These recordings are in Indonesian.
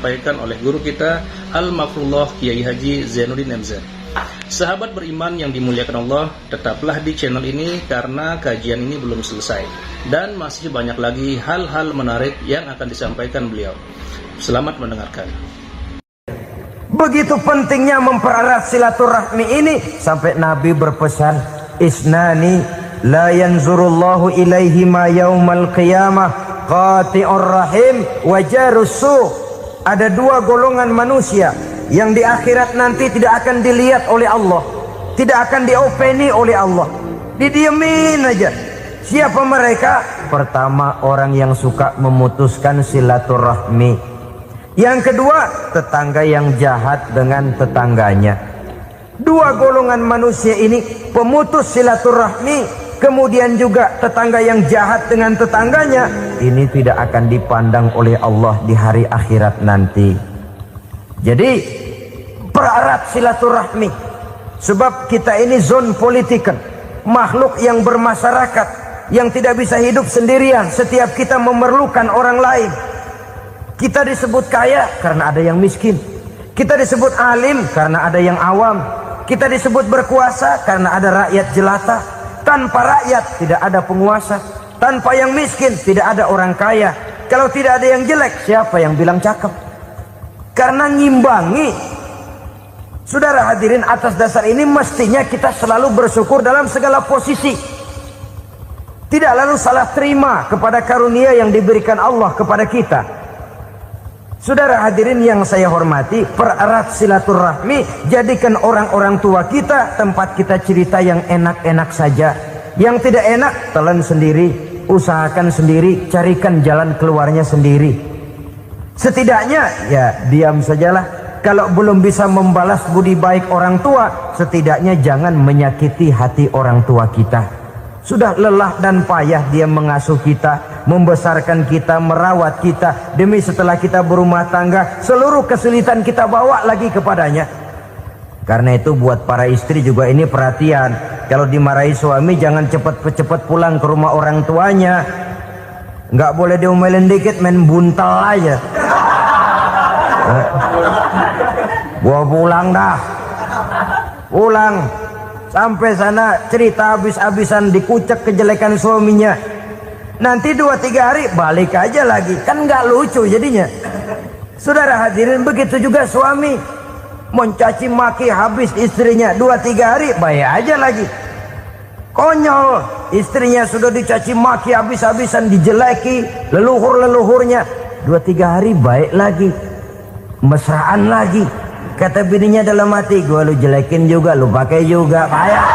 disampaikan oleh guru kita Al-Mafrullah Kiai Haji Zainuddin MZ. Sahabat beriman yang dimuliakan Allah, tetaplah di channel ini karena kajian ini belum selesai dan masih banyak lagi hal-hal menarik yang akan disampaikan beliau. Selamat mendengarkan. Begitu pentingnya mempererat silaturahmi ini sampai Nabi berpesan, isnani la yanzurullahu ilaihima yaumal qiyamah qati'ur rahim wa jarus su'. Ada dua golongan manusia yang di akhirat nanti tidak akan dilihat oleh Allah, tidak akan diopeni oleh Allah, didiemin aja. Siapa mereka? Pertama, orang yang suka memutuskan silaturahmi. Yang kedua, tetangga yang jahat dengan tetangganya. Dua golongan manusia ini, pemutus silaturahmi, kemudian juga tetangga yang jahat dengan tetangganya, ini tidak akan dipandang oleh Allah di hari akhirat nanti. Jadi pererat silaturahmi, sebab kita ini zon politikan, makhluk yang bermasyarakat, yang tidak bisa hidup sendirian. Setiap kita memerlukan orang lain. Kita disebut kaya karena ada yang miskin, kita disebut alim karena ada yang awam, kita disebut berkuasa karena ada rakyat jelata. Tanpa rakyat tidak ada penguasa, tanpa yang miskin tidak ada orang kaya. Kalau tidak ada yang jelek, siapa yang bilang cakep? Karena ngimbangi. Saudara hadirin, atas dasar ini mestinya kita selalu bersyukur dalam segala posisi, tidak lalu salah terima kepada karunia yang diberikan Allah kepada kita. Saudara hadirin yang saya hormati, pererat silaturahmi, jadikan orang-orang tua kita tempat kita cerita yang enak-enak saja. Yang tidak enak, telan sendiri, usahakan sendiri, carikan jalan keluarnya sendiri. Setidaknya ya diam sajalah. Kalau belum bisa membalas budi baik orang tua, setidaknya jangan menyakiti hati orang tua kita. Sudah lelah dan payah dia mengasuh kita, membesarkan kita, merawat kita, demi setelah kita berumah tangga, seluruh kesulitan kita bawa lagi kepadanya. Karena itu buat para istri juga ini perhatian. Kalau dimarahi suami, jangan cepat-cepat pulang ke rumah orang tuanya. Nggak boleh diomelin dikit, main buntal aja. Gua pulang dah. Pulang. Sampai sana cerita habis-habisan, dikucek kejelekan suaminya. Nanti 2-3 hari balik aja lagi. Kan nggak lucu jadinya. Saudara hadirin, begitu juga suami. Mencaci maki habis istrinya, 2-3 hari baik aja lagi. Konyol, istrinya sudah dicaci maki habis-habisan, dijeleki leluhur-leluhurnya, 2-3 hari baik lagi, mesraan lagi. Kata bininya dalam hati, gua lu jelekin juga, lu pakai juga, payah.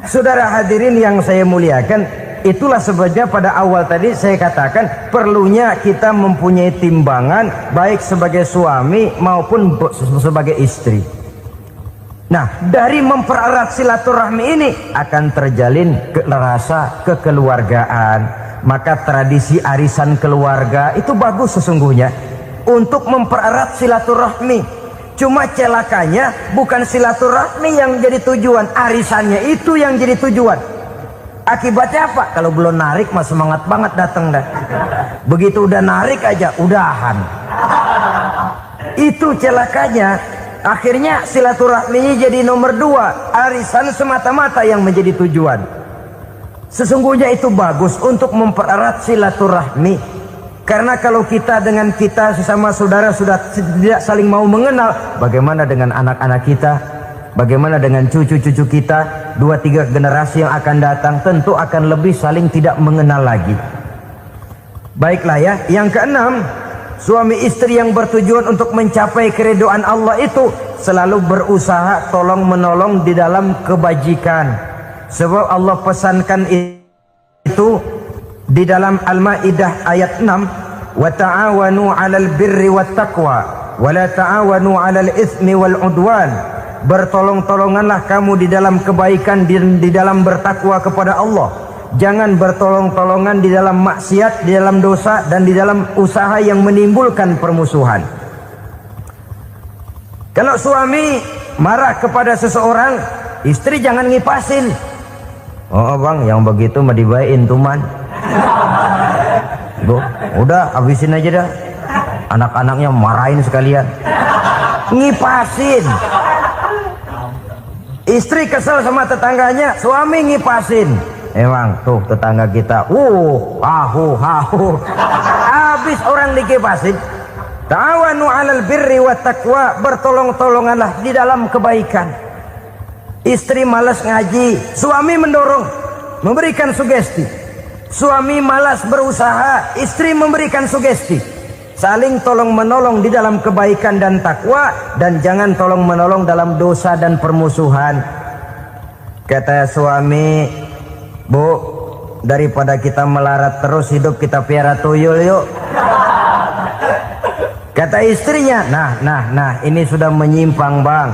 Saudara hadirin yang saya muliakan, itulah sebabnya pada awal tadi saya katakan perlunya kita mempunyai timbangan baik sebagai suami maupun sebagai istri. Nah, dari mempererat silaturahmi ini akan terjalin rasa kekeluargaan. Maka tradisi arisan keluarga itu bagus sesungguhnya untuk mempererat silaturahmi. Cuma celakanya bukan silaturahmi yang jadi tujuan, arisannya itu yang jadi tujuan. Akibatnya apa? Kalau belum narik mah semangat banget datang dah. Begitu udah narik aja udahan. Itu celakanya. Akhirnya silaturahminya jadi nomor 2, arisan semata-mata yang menjadi tujuan. Sesungguhnya itu bagus untuk mempererat silaturahmi. Karena kalau kita dengan kita sesama saudara sudah tidak saling mau mengenal, bagaimana dengan anak-anak kita? Bagaimana dengan cucu-cucu kita? 2-3 generasi yang akan datang tentu akan lebih saling tidak mengenal lagi. Baiklah ya, yang keenam, suami istri yang bertujuan untuk mencapai keridhaan Allah itu selalu berusaha tolong menolong di dalam kebajikan. Sebab Allah pesankan itu di dalam Al-Maidah ayat 6, wa ta'awanu 'alal birri wat taqwa wa la ta'awanu 'alal itsmi wal 'udwan. Bertolong-tolonganlah kamu di dalam kebaikan, di dalam bertakwa kepada Allah. Jangan bertolong-tolongan di dalam maksiat, di dalam dosa, dan di dalam usaha yang menimbulkan permusuhan. Kalau suami marah kepada seseorang, istri jangan ngipasin. Oh bang, yang begitu mah dibayain tuman. Bu, udah habisin aja dah. Anak-anaknya marahin sekalian. Ngipasin. Istri kesel sama tetangganya, suami ngipasin. Emang tuh tetangga kita, hahu. Habis orang dikipasin. Ta'awanu 'alal birri wat taqwa, bertolong-tolonganlah di dalam kebaikan. Istri malas ngaji, suami mendorong, memberikan sugesti. Suami malas berusaha, istri memberikan sugesti. Saling tolong-menolong di dalam kebaikan dan takwa, dan jangan tolong-menolong dalam dosa dan permusuhan. Kata suami, Bu, daripada kita melarat terus hidup, kita piara tuyul yuk. Kata istrinya, nah ini sudah menyimpang bang.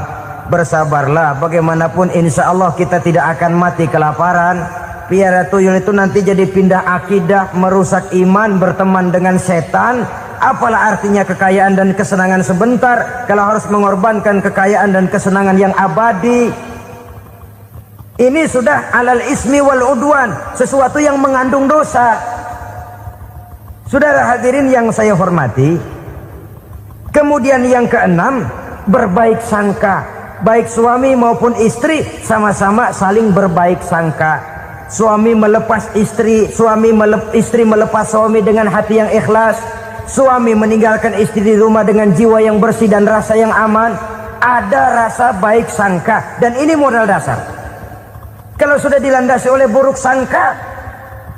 Bersabarlah, bagaimanapun insya Allah kita tidak akan mati kelaparan. Piara tuyul itu nanti jadi pindah akidah, merusak iman, berteman dengan setan. Apalah artinya kekayaan dan kesenangan sebentar kalau harus mengorbankan kekayaan dan kesenangan yang abadi. Ini sudah alal ismi wal udwan, sesuatu yang mengandung dosa. Saudara hadirin yang saya hormati, kemudian yang keenam, berbaik sangka. Baik suami maupun istri sama-sama saling berbaik sangka. Suami melepas istri, istri melepas suami dengan hati yang ikhlas. Suami meninggalkan istri di rumah dengan jiwa yang bersih dan rasa yang aman. Ada rasa baik sangka, dan ini modal dasar. Kalau sudah dilandasi oleh buruk sangka,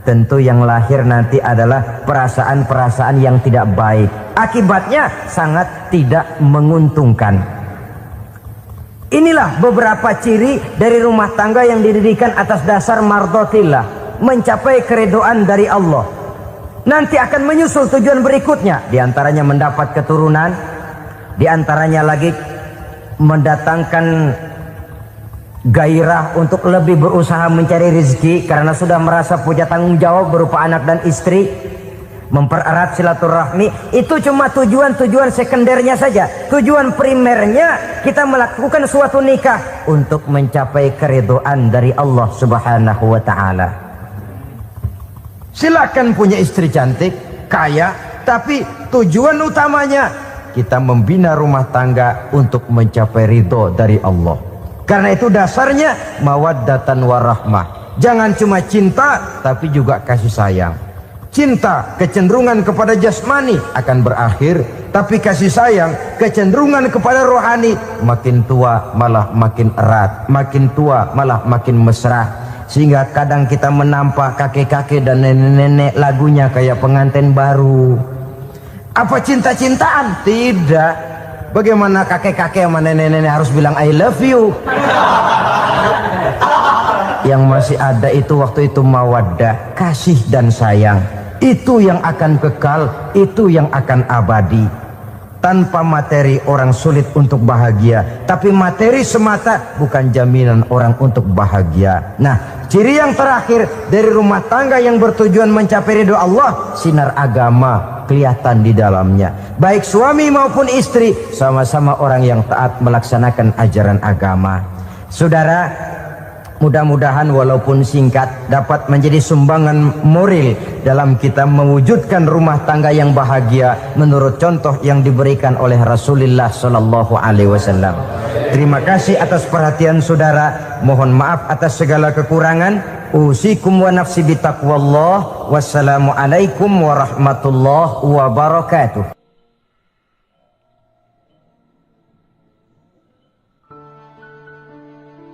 tentu yang lahir nanti adalah perasaan-perasaan yang tidak baik. Akibatnya sangat tidak menguntungkan. Inilah beberapa ciri dari rumah tangga yang didirikan atas dasar mardhatillah, mencapai keridhaan dari Allah. Nanti akan menyusul tujuan berikutnya, diantaranya mendapat keturunan, diantaranya lagi mendatangkan gairah untuk lebih berusaha mencari rezeki karena sudah merasa punya tanggung jawab berupa anak dan istri. Mempererat silaturahmi itu cuma tujuan-tujuan sekundernya saja. Tujuan primernya kita melakukan suatu nikah untuk mencapai keridhaan dari Allah Subhanahu wa taala. Silakan punya istri cantik, kaya, tapi tujuan utamanya kita membina rumah tangga untuk mencapai ridho dari Allah. Karena itu dasarnya mawaddatan warahmah. Jangan cuma cinta tapi juga kasih sayang. Cinta, kecenderungan kepada jasmani akan berakhir, tapi kasih sayang, kecenderungan kepada rohani, makin tua malah makin erat, makin tua malah makin mesra. Sehingga kadang kita menampak kakek-kakek dan nenek-nenek lagunya kayak pengantin baru. Apa cinta-cintaan? Tidak. Bagaimana kakek-kakek sama nenek-nenek harus bilang I love you? Yang masih ada itu waktu itu mawaddah, kasih dan sayang. Itu yang akan kekal, itu yang akan abadi. Tanpa materi orang sulit untuk bahagia, tapi materi semata bukan jaminan orang untuk bahagia. Nah, ciri yang terakhir dari rumah tangga yang bertujuan mencapai ridho Allah, sinar agama kelihatan di dalamnya. Baik suami maupun istri sama-sama orang yang taat melaksanakan ajaran agama. Saudara, mudah-mudahan walaupun singkat dapat menjadi sumbangan moral dalam kita mewujudkan rumah tangga yang bahagia menurut contoh yang diberikan oleh Rasulullah Sallallahu Alaihi Wasallam. Terima kasih atas perhatian saudara. Mohon maaf atas segala kekurangan. Usikum wa nafsi bitaqwallah. Wassalamualaikum warahmatullahi wabarakatuh.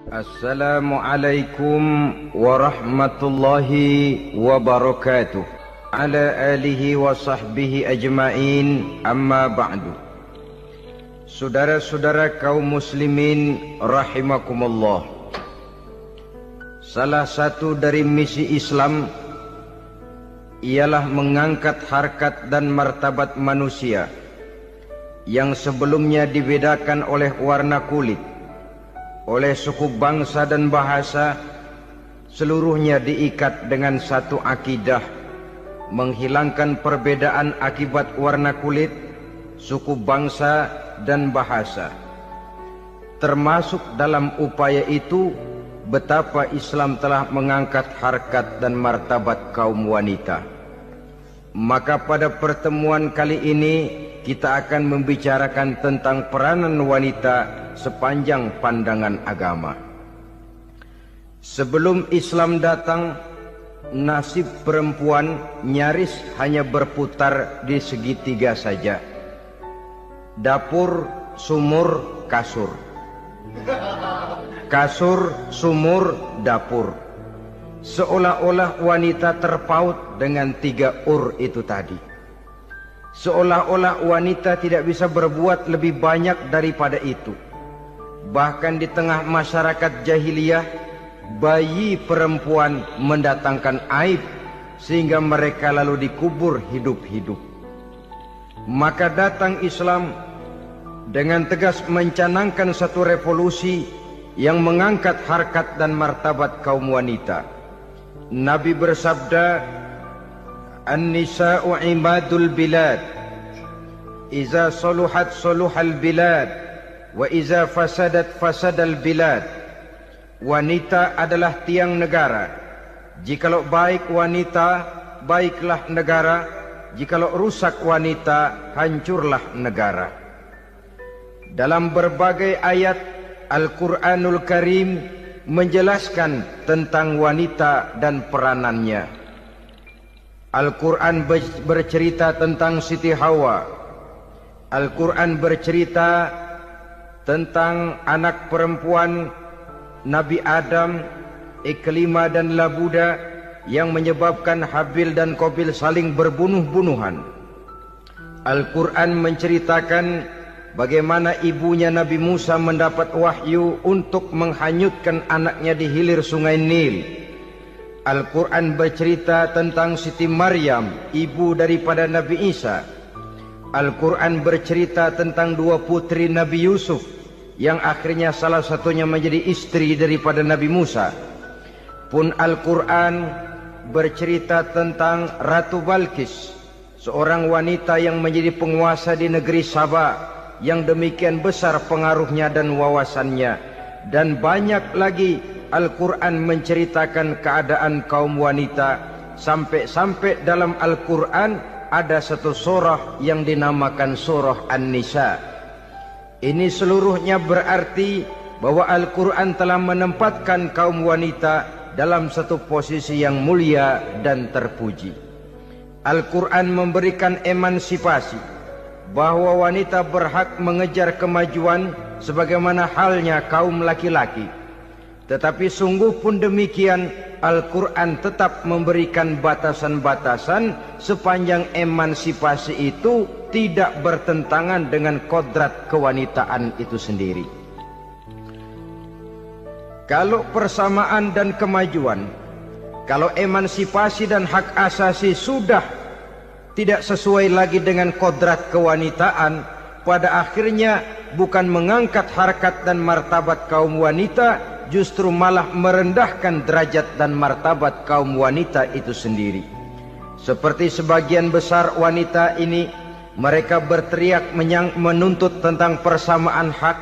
Assalamualaikum warahmatullahi wabarakatuh. Ala alihi wa sahbihi ajma'in, amma ba'du. Saudara-saudara kaum muslimin rahimakumullah. Salah satu dari misi Islam ialah mengangkat harkat dan martabat manusia yang sebelumnya dibedakan oleh warna kulit, oleh suku bangsa dan bahasa. Seluruhnya diikat dengan satu akidah, menghilangkan perbedaan akibat warna kulit, suku bangsa dan bahasa. Termasuk dalam upaya itu betapa Islam telah mengangkat harkat dan martabat kaum wanita. Maka pada pertemuan kali ini kita akan membicarakan tentang peranan wanita sepanjang pandangan agama. Sebelum Islam datang, nasib perempuan nyaris hanya berputar di segitiga saja. Dapur, sumur, kasur. Kasur, sumur, dapur. Seolah-olah wanita terpaut dengan 3 itu tadi. Seolah-olah wanita tidak bisa berbuat lebih banyak daripada itu. Bahkan di tengah masyarakat jahiliyah, bayi perempuan mendatangkan aib sehingga mereka lalu dikubur hidup-hidup. Maka datang Islam dengan tegas mencanangkan satu revolusi yang mengangkat harkat dan martabat kaum wanita. Nabi bersabda, "An-nisa'u imadul bilad. Iza saluhat saluhal bilad, wa iza fasadat fasadal bilad." Wanita adalah tiang negara. Jikalau baik wanita, baiklah negara. Jikalau rusak wanita, hancurlah negara. Dalam berbagai ayat Al-Quranul Karim menjelaskan tentang wanita dan peranannya. Al-Quran bercerita tentang Siti Hawa. Al-Quran bercerita tentang anak perempuan Nabi Adam, Iklimah dan Labuda yang menyebabkan Habil dan Qabil saling berbunuh-bunuhan. Al-Quran menceritakan bagaimana ibunya Nabi Musa mendapat wahyu untuk menghanyutkan anaknya di hilir sungai Nil. Al-Quran bercerita tentang Siti Maryam, ibu daripada Nabi Isa. Al-Quran bercerita tentang 2 putri Nabi Yusuf yang akhirnya salah satunya menjadi istri daripada Nabi Musa. Pun Al-Quran bercerita tentang Ratu Balkis, seorang wanita yang menjadi penguasa di negeri Sabah, yang demikian besar pengaruhnya dan wawasannya. Dan banyak lagi Al-Quran menceritakan keadaan kaum wanita, sampai-sampai dalam Al-Quran ada satu surah yang dinamakan surah An-Nisa. Ini seluruhnya berarti bahwa Al-Quran telah menempatkan kaum wanita dalam satu posisi yang mulia dan terpuji. Al-Quran memberikan emansipasi, bahwa wanita berhak mengejar kemajuan sebagaimana halnya kaum laki-laki. Tetapi sungguh pun demikian, Al-Quran tetap memberikan batasan-batasan sepanjang emansipasi itu tidak bertentangan dengan kodrat kewanitaan itu sendiri. Kalau persamaan dan kemajuan, kalau emansipasi dan hak asasi sudah tidak sesuai lagi dengan kodrat kewanitaan, pada akhirnya bukan mengangkat harkat dan martabat kaum wanita, justru malah merendahkan derajat dan martabat kaum wanita itu sendiri. Seperti sebagian besar wanita ini, mereka berteriak menuntut tentang persamaan hak,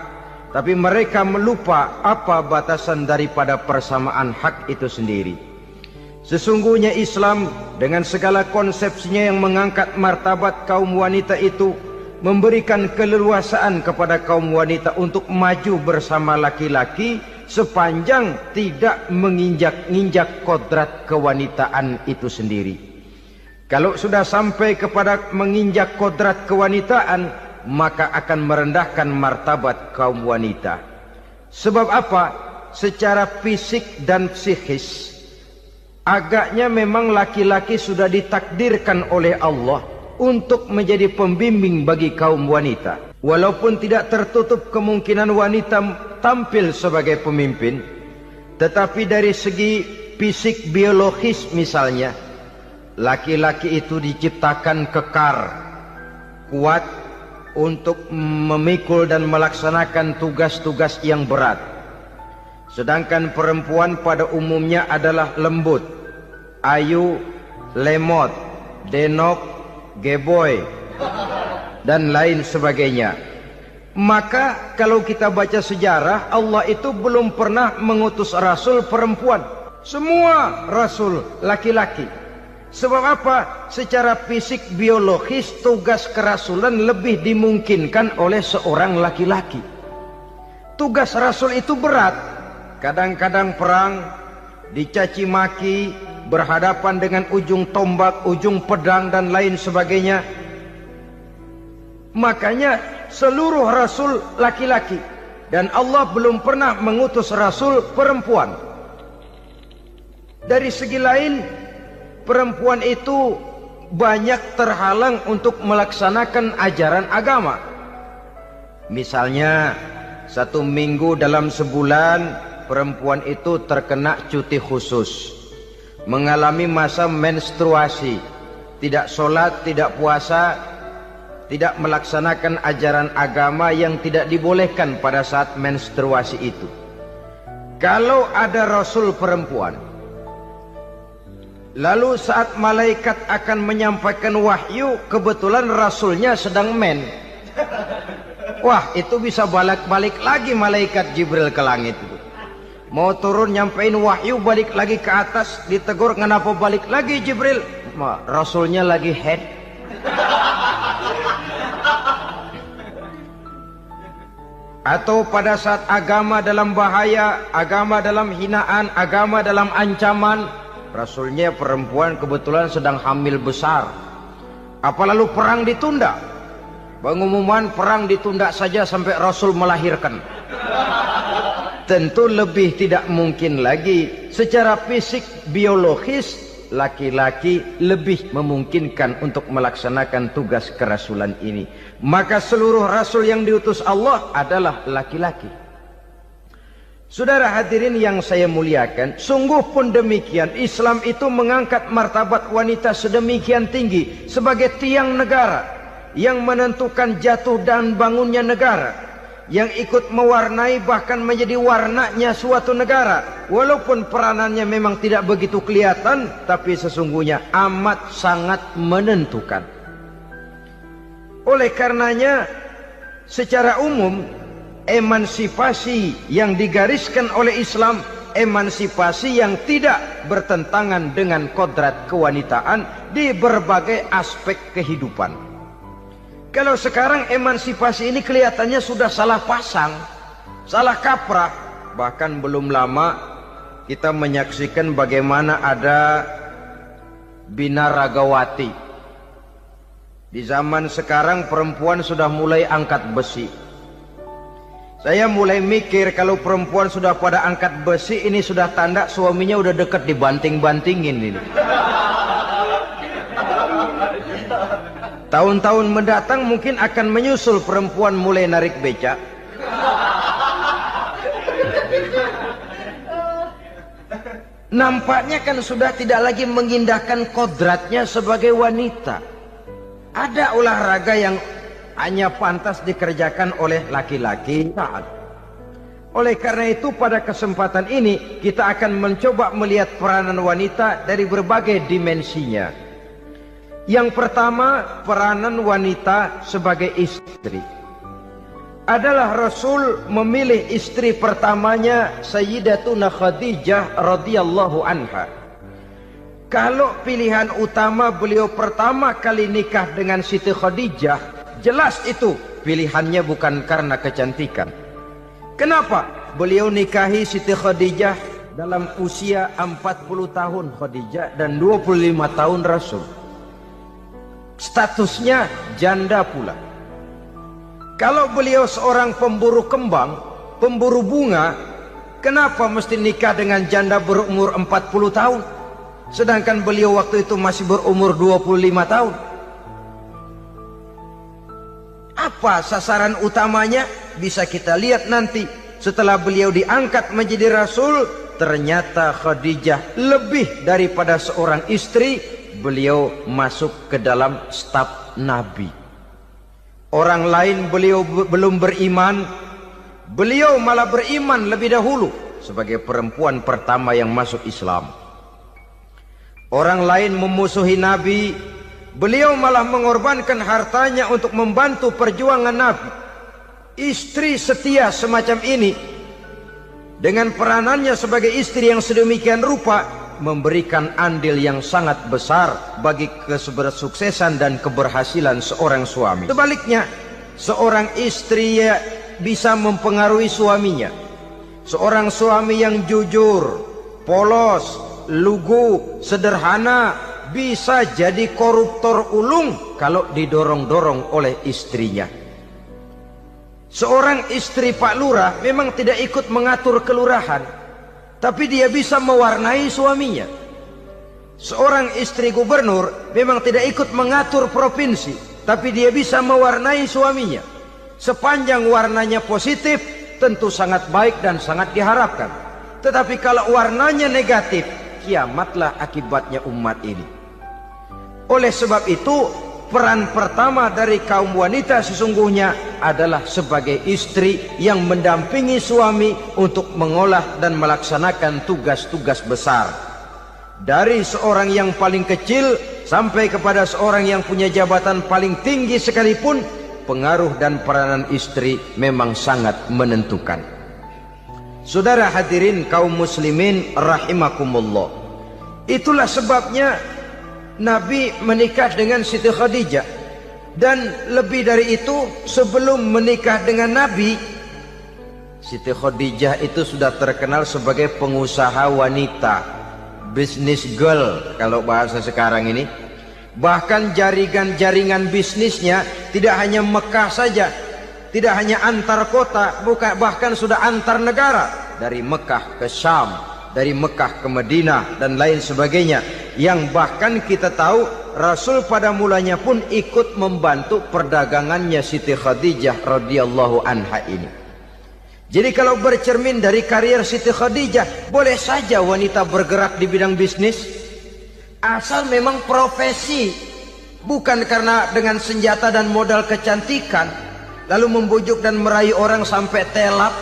tapi mereka melupa apa batasan daripada persamaan hak itu sendiri. Sesungguhnya Islam dengan segala konsepsinya yang mengangkat martabat kaum wanita itu memberikan keleluasaan kepada kaum wanita untuk maju bersama laki-laki sepanjang tidak menginjak-injak kodrat kewanitaan itu sendiri. Kalau sudah sampai kepada menginjak kodrat kewanitaan, maka akan merendahkan martabat kaum wanita. Sebab apa? Secara fisik dan psikis, agaknya memang laki-laki sudah ditakdirkan oleh Allah untuk menjadi pembimbing bagi kaum wanita. Walaupun tidak tertutup kemungkinan wanita tampil sebagai pemimpin, tetapi dari segi fisik biologis misalnya, laki-laki itu diciptakan kekar, kuat untuk memikul dan melaksanakan tugas-tugas yang berat. Sedangkan perempuan pada umumnya adalah lembut, ayu, lemot, denok, geboy, dan lain sebagainya. Maka kalau kita baca sejarah, Allah itu belum pernah mengutus rasul perempuan. Semua rasul laki-laki. Sebab apa? Secara fisik biologis tugas kerasulan lebih dimungkinkan oleh seorang laki-laki. Tugas rasul itu berat. Kadang-kadang perang, dicaci maki, berhadapan dengan ujung tombak, ujung pedang dan lain sebagainya. Makanya seluruh rasul laki-laki, dan Allah belum pernah mengutus rasul perempuan. Dari segi lain, perempuan itu banyak terhalang untuk melaksanakan ajaran agama. Misalnya 1 minggu dalam sebulan perempuan itu terkena cuti khusus, mengalami masa menstruasi, tidak sholat, tidak puasa, tidak melaksanakan ajaran agama yang tidak dibolehkan pada saat menstruasi itu. Kalau ada rasul perempuan, lalu saat malaikat akan menyampaikan wahyu, kebetulan rasulnya sedang wah, itu bisa balik lagi malaikat Jibril ke langit itu. Mau turun nyampein wahyu, balik lagi ke atas, ditegur, kenapa balik lagi Jibril? Rasulnya lagi head. Atau pada saat agama dalam bahaya, agama dalam hinaan, agama dalam ancaman, rasulnya perempuan kebetulan sedang hamil besar. Apa lalu perang ditunda? Pengumuman perang ditunda saja sampai rasul melahirkan. Tentu lebih tidak mungkin lagi. Secara fisik biologis laki-laki lebih memungkinkan untuk melaksanakan tugas kerasulan ini. Maka seluruh rasul yang diutus Allah adalah laki-laki. Saudara hadirin yang saya muliakan, sungguh pun demikian, Islam itu mengangkat martabat wanita sedemikian tinggi sebagai tiang negara yang menentukan jatuh dan bangunnya negara, yang ikut mewarnai bahkan menjadi warnanya suatu negara. Walaupun peranannya memang tidak begitu kelihatan, tapi sesungguhnya amat sangat menentukan. Oleh karenanya, secara umum emansipasi yang digariskan oleh Islam, emansipasi yang tidak bertentangan dengan kodrat kewanitaan di berbagai aspek kehidupan. Kalau sekarang emansipasi ini kelihatannya sudah salah pasang, salah kaprah. Bahkan belum lama kita menyaksikan bagaimana ada binaragawati. Di zaman sekarang perempuan sudah mulai angkat besi. Saya mulai mikir kalau perempuan sudah pada angkat besi, ini sudah tanda suaminya udah dekat dibanting-bantingin ini. Tahun-tahun mendatang mungkin akan menyusul perempuan mulai narik becak. Nampaknya kan sudah tidak lagi mengindahkan kodratnya sebagai wanita. Ada olahraga yang hanya pantas dikerjakan oleh laki-laki. Oleh karena itu pada kesempatan ini kita akan mencoba melihat peranan wanita dari berbagai dimensinya. Yang pertama, peranan wanita sebagai istri. Adalah Rasul memilih istri pertamanya Sayyidatuna Khadijah radhiyallahu anha. Kalau pilihan utama beliau pertama kali nikah dengan Siti Khadijah, jelas itu pilihannya bukan karena kecantikan. Kenapa? Beliau nikahi Siti Khadijah dalam usia 40 tahun Khadijah dan 25 tahun Rasul. Statusnya janda pula. Kalau beliau seorang pemburu kembang, pemburu bunga, kenapa mesti nikah dengan janda berumur 40 tahun? Sedangkan beliau waktu itu masih berumur 25 tahun. Apa sasaran utamanya? Bisa kita lihat nanti. Setelah beliau diangkat menjadi Rasul, ternyata Khadijah lebih daripada seorang istri. Beliau masuk ke dalam staf Nabi. Orang lain beliau belum beriman, beliau malah beriman lebih dahulu sebagai perempuan pertama yang masuk Islam. Orang lain memusuhi Nabi, beliau malah mengorbankan hartanya untuk membantu perjuangan Nabi. istri setia semacam ini, dengan peranannya sebagai istri yang sedemikian rupa, memberikan andil yang sangat besar bagi kesuksesan dan keberhasilan seorang suami. Sebaliknya, seorang istri bisa mempengaruhi suaminya. Seorang suami yang jujur, polos, lugu, sederhana, bisa jadi koruptor ulung kalau didorong-dorong oleh istrinya. Seorang istri Pak Lurah memang tidak ikut mengatur kelurahan, tapi dia bisa mewarnai suaminya. Seorang istri gubernur memang tidak ikut mengatur provinsi, tapi dia bisa mewarnai suaminya. Sepanjang warnanya positif, tentu sangat baik dan sangat diharapkan. Tetapi kalau warnanya negatif, kiamatlah akibatnya umat ini. Oleh sebab itu, peran pertama dari kaum wanita sesungguhnya adalah sebagai istri yang mendampingi suami untuk mengolah dan melaksanakan tugas-tugas besar. Dari seorang yang paling kecil sampai kepada seorang yang punya jabatan paling tinggi sekalipun, pengaruh dan peranan istri memang sangat menentukan. Saudara hadirin kaum muslimin rahimakumullah. Itulah sebabnya Nabi menikah dengan Siti Khadijah. Dan lebih dari itu, sebelum menikah dengan Nabi, Siti Khadijah itu sudah terkenal sebagai pengusaha wanita, business girl kalau bahasa sekarang ini. Bahkan jaringan bisnisnya tidak hanya Mekah saja, tidak hanya antar kota, bahkan sudah antar negara. Dari Mekah ke Syam, dari Mekah ke Madinah dan lain sebagainya, yang bahkan kita tahu Rasul pada mulanya pun ikut membantu perdagangannya Siti Khadijah radhiyallahu anha ini. Jadi kalau bercermin dari karier Siti Khadijah, boleh saja wanita bergerak di bidang bisnis, asal memang profesi, bukan karena dengan senjata dan modal kecantikan lalu membujuk dan meraih orang sampai telap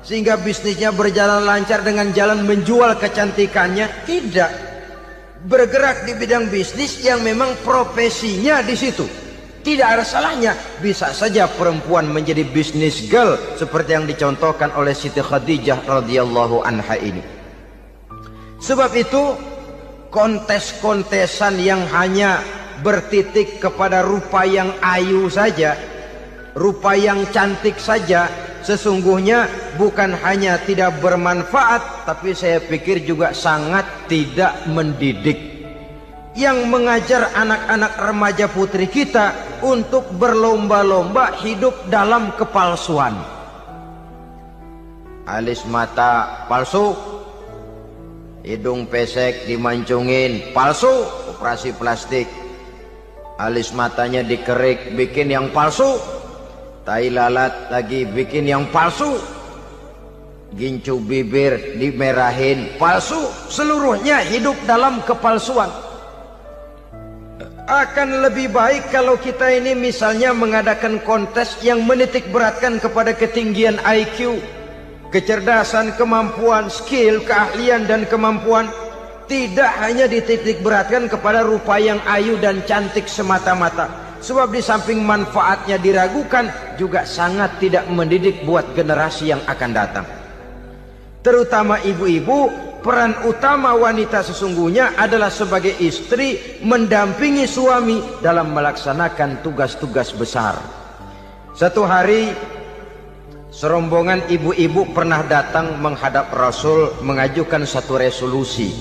sehingga bisnisnya berjalan lancar dengan jalan menjual kecantikannya. Tidak, bergerak di bidang bisnis yang memang profesinya di situ. Tidak ada salahnya. Bisa saja perempuan menjadi bisnis girl seperti yang dicontohkan oleh Siti Khadijah radhiyallahu anha ini. Sebab itu, kontes-kontesan yang hanya bertitik kepada rupa yang ayu saja, rupa yang cantik saja, sesungguhnya bukan hanya tidak bermanfaat, tapi saya pikir juga sangat tidak mendidik. Yang mengajar anak-anak remaja putri kita untuk berlomba-lomba hidup dalam kepalsuan. Alis mata palsu, hidung pesek dimancungin palsu, operasi plastik. Alis matanya dikerik bikin yang palsu, tai lalat lagi bikin yang palsu, gincu bibir dimerahin palsu. Seluruhnya hidup dalam kepalsuan. Akan lebih baik kalau kita ini misalnya mengadakan kontes yang menitik beratkan kepada ketinggian IQ, kecerdasan, kemampuan, skill, keahlian dan kemampuan. Tidak hanya dititik beratkan kepada rupa yang ayu dan cantik semata-mata. Sebab di samping manfaatnya diragukan, juga sangat tidak mendidik buat generasi yang akan datang. Terutama ibu-ibu, peran utama wanita sesungguhnya adalah sebagai istri mendampingi suami dalam melaksanakan tugas-tugas besar. Satu hari, serombongan ibu-ibu pernah datang menghadap Rasul mengajukan satu resolusi.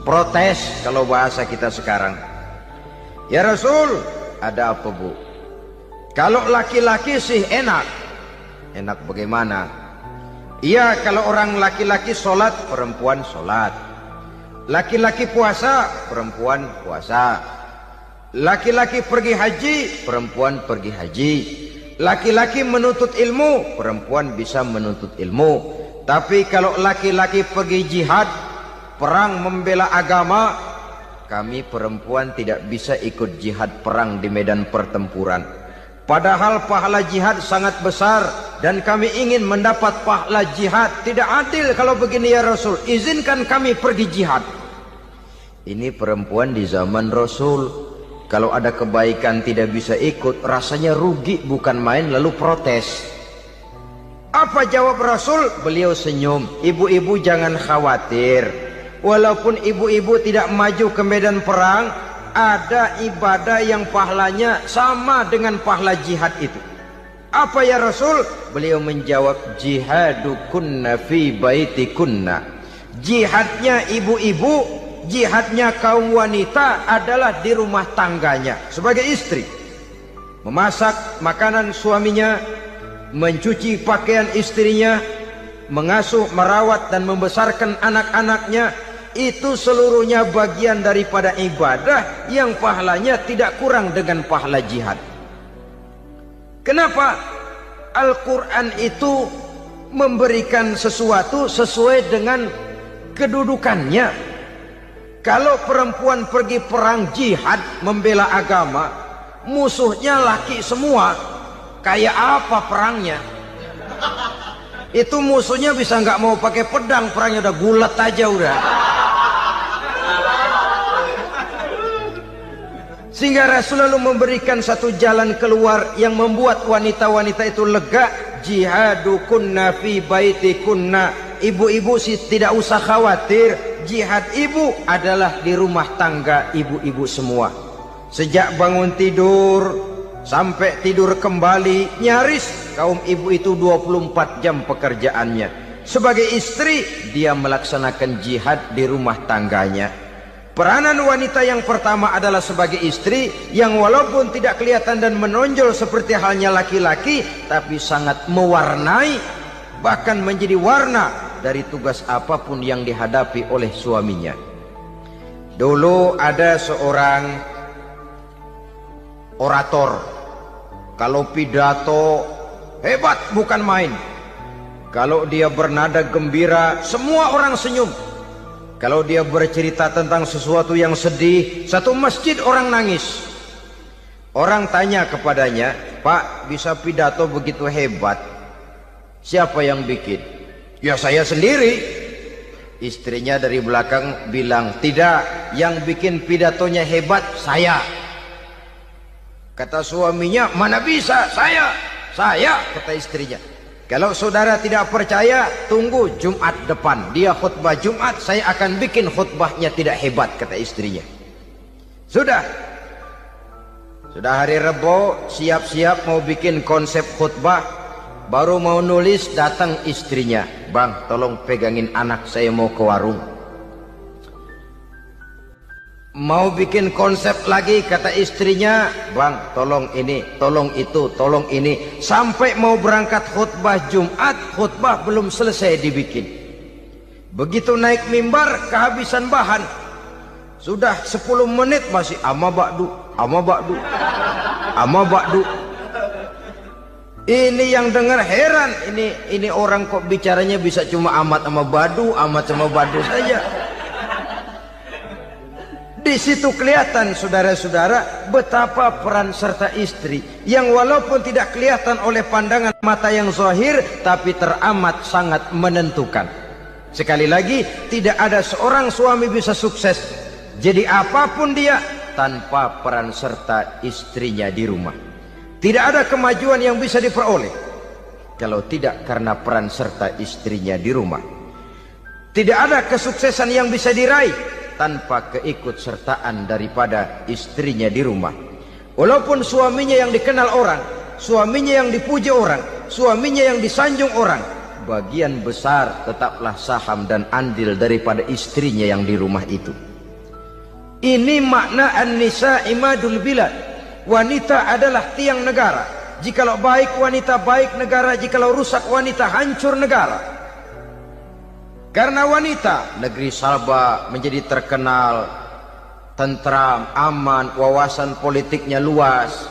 Protes kalau bahasa kita sekarang. Ya Rasul, ada apa bu? Kalau laki-laki sih enak. Enak bagaimana? Iya, kalau orang laki-laki sholat, perempuan sholat. Laki-laki puasa, perempuan puasa. Laki-laki pergi haji, perempuan pergi haji. Laki-laki menuntut ilmu, perempuan bisa menuntut ilmu. Tapi kalau laki-laki pergi jihad, perang membela agama, kami perempuan tidak bisa ikut jihad perang di medan pertempuran. Padahal pahala jihad sangat besar dan kami ingin mendapat pahala jihad. Tidak adil kalau begini ya Rasul, izinkan kami pergi jihad. Ini perempuan di zaman Rasul, kalau ada kebaikan tidak bisa ikut, rasanya rugi bukan main, lalu protes. Apa jawab Rasul? Beliau senyum. Ibu-ibu jangan khawatir. Walaupun ibu-ibu tidak maju ke medan perang, ada ibadah yang pahalanya sama dengan pahala jihad itu. Apa ya Rasul? Beliau menjawab, jihadukunna fi baitikunna. Jihadnya ibu-ibu, jihadnya kaum wanita adalah di rumah tangganya sebagai istri. Memasak makanan suaminya, mencuci pakaian istrinya, mengasuh, merawat dan membesarkan anak-anaknya, itu seluruhnya bagian daripada ibadah yang pahalanya tidak kurang dengan pahala jihad. Kenapa? Al-Quran itu memberikan sesuatu sesuai dengan kedudukannya. Kalau perempuan pergi perang jihad membela agama, musuhnya laki semua, kayak apa perangnya? Itu musuhnya bisa nggak mau pakai pedang, perangnya udah gulat aja udah. Sehingga Rasul lalu memberikan satu jalan keluar yang membuat wanita-wanita itu lega. Jihadukunna fi baitikunna. Ibu-ibu sih tidak usah khawatir, jihad ibu adalah di rumah tangga ibu-ibu semua. Sejak bangun tidur sampai tidur kembali, nyaris kaum ibu itu 24 jam pekerjaannya. Sebagai istri, dia melaksanakan jihad di rumah tangganya. Peranan wanita yang pertama adalah sebagai istri, yang walaupun tidak kelihatan dan menonjol seperti halnya laki-laki, tapi sangat mewarnai, bahkan menjadi warna dari tugas apapun yang dihadapi oleh suaminya. Dulu ada seorang orator, kalau pidato hebat bukan main. Kalau dia bernada gembira, semua orang senyum. Kalau dia bercerita tentang sesuatu yang sedih, satu masjid orang nangis. Orang tanya kepadanya, Pak, bisa pidato begitu hebat, siapa yang bikin? Ya saya sendiri. Istrinya dari belakang bilang, tidak, yang bikin pidatonya hebat saya. Kata suaminya, mana bisa, saya, kata istrinya. Kalau saudara tidak percaya, tunggu Jumat depan. Dia khutbah Jumat, saya akan bikin khutbahnya tidak hebat, kata istrinya. Sudah hari Rebo, siap-siap mau bikin konsep khutbah. Baru mau nulis, datang istrinya. Bang, tolong pegangin anak, saya mau ke warung. Mau bikin konsep lagi, kata istrinya, bang tolong ini, tolong itu, tolong ini. Sampai mau berangkat khutbah Jumat, khutbah belum selesai dibikin. Begitu naik mimbar, kehabisan bahan. Sudah 10 menit masih ama ba'du. Ini yang dengar heran, ini orang kok bicaranya bisa cuma amat sama badu saja. Di situ kelihatan saudara-saudara betapa peran serta istri yang walaupun tidak kelihatan oleh pandangan mata yang zahir, tapi teramat sangat menentukan. Sekali lagi, tidak ada seorang suami bisa sukses jadi apapun dia tanpa peran serta istrinya di rumah. Tidak ada kemajuan yang bisa diperoleh kalau tidak karena peran serta istrinya di rumah. Tidak ada kesuksesan yang bisa diraih tanpa keikutsertaan daripada istrinya di rumah. Walaupun suaminya yang dikenal orang, suaminya yang dipuji orang, suaminya yang disanjung orang, bagian besar tetaplah saham dan andil daripada istrinya yang di rumah itu. Ini makna an-nisa imadul bilad. Wanita adalah tiang negara. Jikalau baik wanita, baik negara. Jikalau rusak wanita, hancur negara. Karena wanita, negeri Salba menjadi terkenal, tentram, aman, wawasan politiknya luas.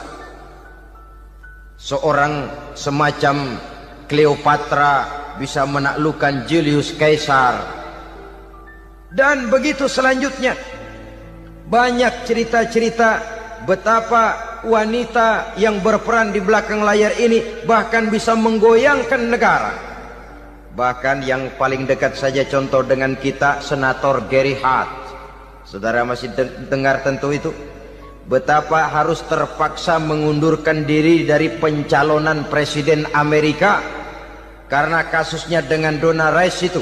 Seorang semacam Cleopatra bisa menaklukkan Julius Caesar. Dan begitu selanjutnya. Banyak cerita-cerita betapa wanita yang berperan di belakang layar ini bahkan bisa menggoyangkan negara. Bahkan yang paling dekat saja contoh dengan kita, Senator Gary Hart. Saudara masih dengar tentu itu. Betapa harus terpaksa mengundurkan diri dari pencalonan presiden Amerika karena kasusnya dengan Donna Rice itu,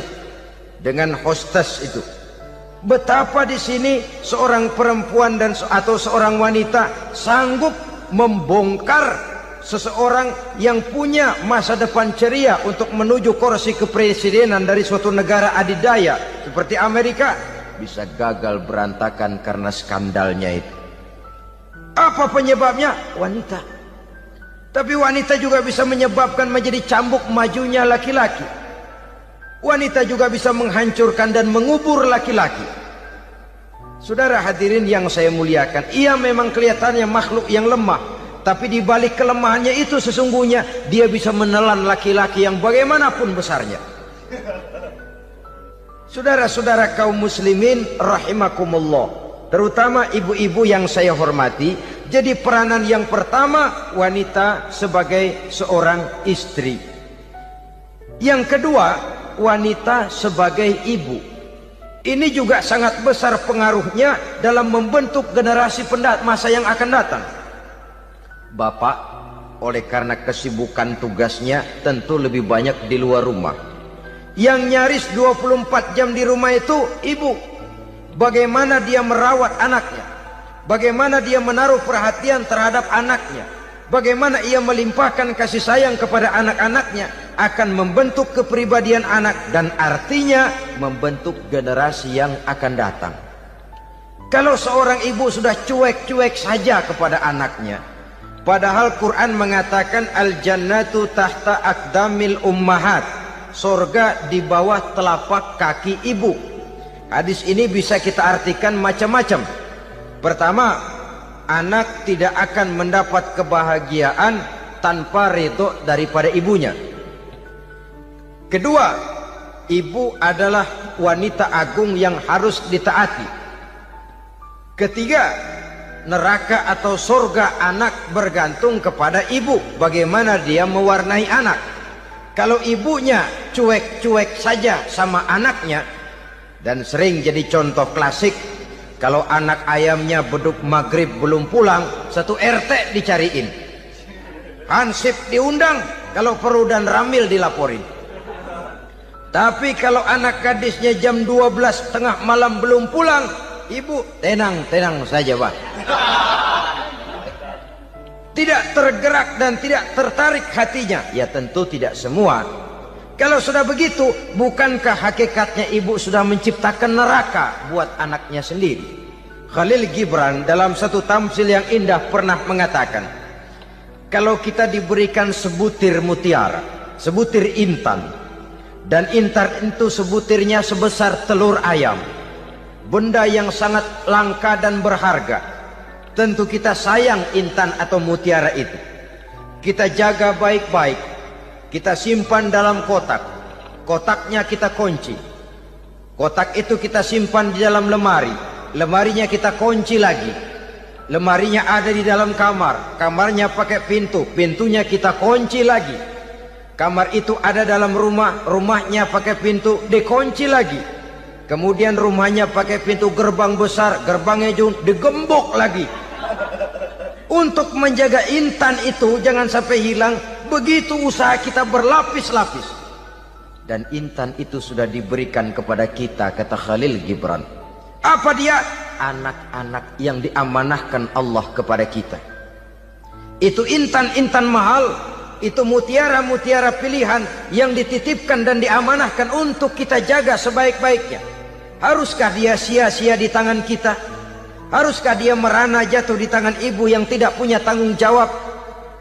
dengan hostess itu. Betapa di sini seorang perempuan atau seorang wanita sanggup membongkar seseorang yang punya masa depan ceria untuk menuju kursi kepresidenan dari suatu negara adidaya seperti Amerika, bisa gagal berantakan karena skandalnya itu. Apa penyebabnya? Wanita. Tapi wanita juga bisa menyebabkan menjadi cambuk majunya laki-laki. Wanita juga bisa menghancurkan dan mengubur laki-laki. Saudara hadirin yang saya muliakan, ia memang kelihatannya makhluk yang lemah, tapi di balik kelemahannya itu sesungguhnya dia bisa menelan laki-laki yang bagaimanapun besarnya. Saudara-saudara kaum muslimin rahimakumullah, terutama ibu-ibu yang saya hormati, jadi peranan yang pertama wanita sebagai seorang istri. Yang kedua, wanita sebagai ibu. Ini juga sangat besar pengaruhnya dalam membentuk generasi masa yang akan datang. Bapak, oleh karena kesibukan tugasnya, tentu lebih banyak di luar rumah. Yang nyaris 24 jam di rumah itu ibu. Bagaimana dia merawat anaknya, bagaimana dia menaruh perhatian terhadap anaknya, bagaimana ia melimpahkan kasih sayang kepada anak-anaknya, akan membentuk kepribadian anak dan artinya membentuk generasi yang akan datang. Kalau seorang ibu sudah cuek-cuek saja kepada anaknya, padahal Quran mengatakan al-jannatu tahta aqdamil ummahat, surga di bawah telapak kaki ibu. Hadis ini bisa kita artikan macam-macam. Pertama, anak tidak akan mendapat kebahagiaan tanpa ridho daripada ibunya. Kedua, ibu adalah wanita agung yang harus ditaati. Ketiga, neraka atau surga anak bergantung kepada ibu, bagaimana dia mewarnai anak. Kalau ibunya cuek-cuek saja sama anaknya, dan sering jadi contoh klasik, kalau anak ayamnya beduk maghrib belum pulang, satu RT dicariin, hansip diundang, kalau perlu dan ramil dilaporin. Tapi kalau anak gadisnya jam 12 tengah malam belum pulang, ibu tenang saja Pak. Tidak tergerak dan tidak tertarik hatinya. Ya tentu tidak semua. Kalau sudah begitu, bukankah hakikatnya ibu sudah menciptakan neraka buat anaknya sendiri? Khalil Gibran dalam satu tamsil yang indah pernah mengatakan, kalau kita diberikan sebutir mutiara, sebutir intan, dan intan itu sebutirnya sebesar telur ayam, benda yang sangat langka dan berharga, tentu kita sayang intan atau mutiara itu. Kita jaga baik-baik, kita simpan dalam kotak, kotaknya kita kunci, kotak itu kita simpan di dalam lemari, lemarinya kita kunci lagi, lemarinya ada di dalam kamar, kamarnya pakai pintu, pintunya kita kunci lagi. Kamar itu ada dalam rumah, rumahnya pakai pintu, dikunci lagi. Kemudian rumahnya pakai pintu gerbang besar, gerbangnya juga digembok lagi. Untuk menjaga intan itu jangan sampai hilang, begitu usaha kita berlapis-lapis. Dan intan itu sudah diberikan kepada kita, kata Khalil Gibran. Apa dia? Anak-anak yang diamanahkan Allah kepada kita. Itu intan-intan mahal, itu mutiara-mutiara pilihan yang dititipkan dan diamanahkan untuk kita jaga sebaik-baiknya. Haruskah dia sia-sia di tangan kita? Haruskah dia merana jatuh di tangan ibu yang tidak punya tanggung jawab?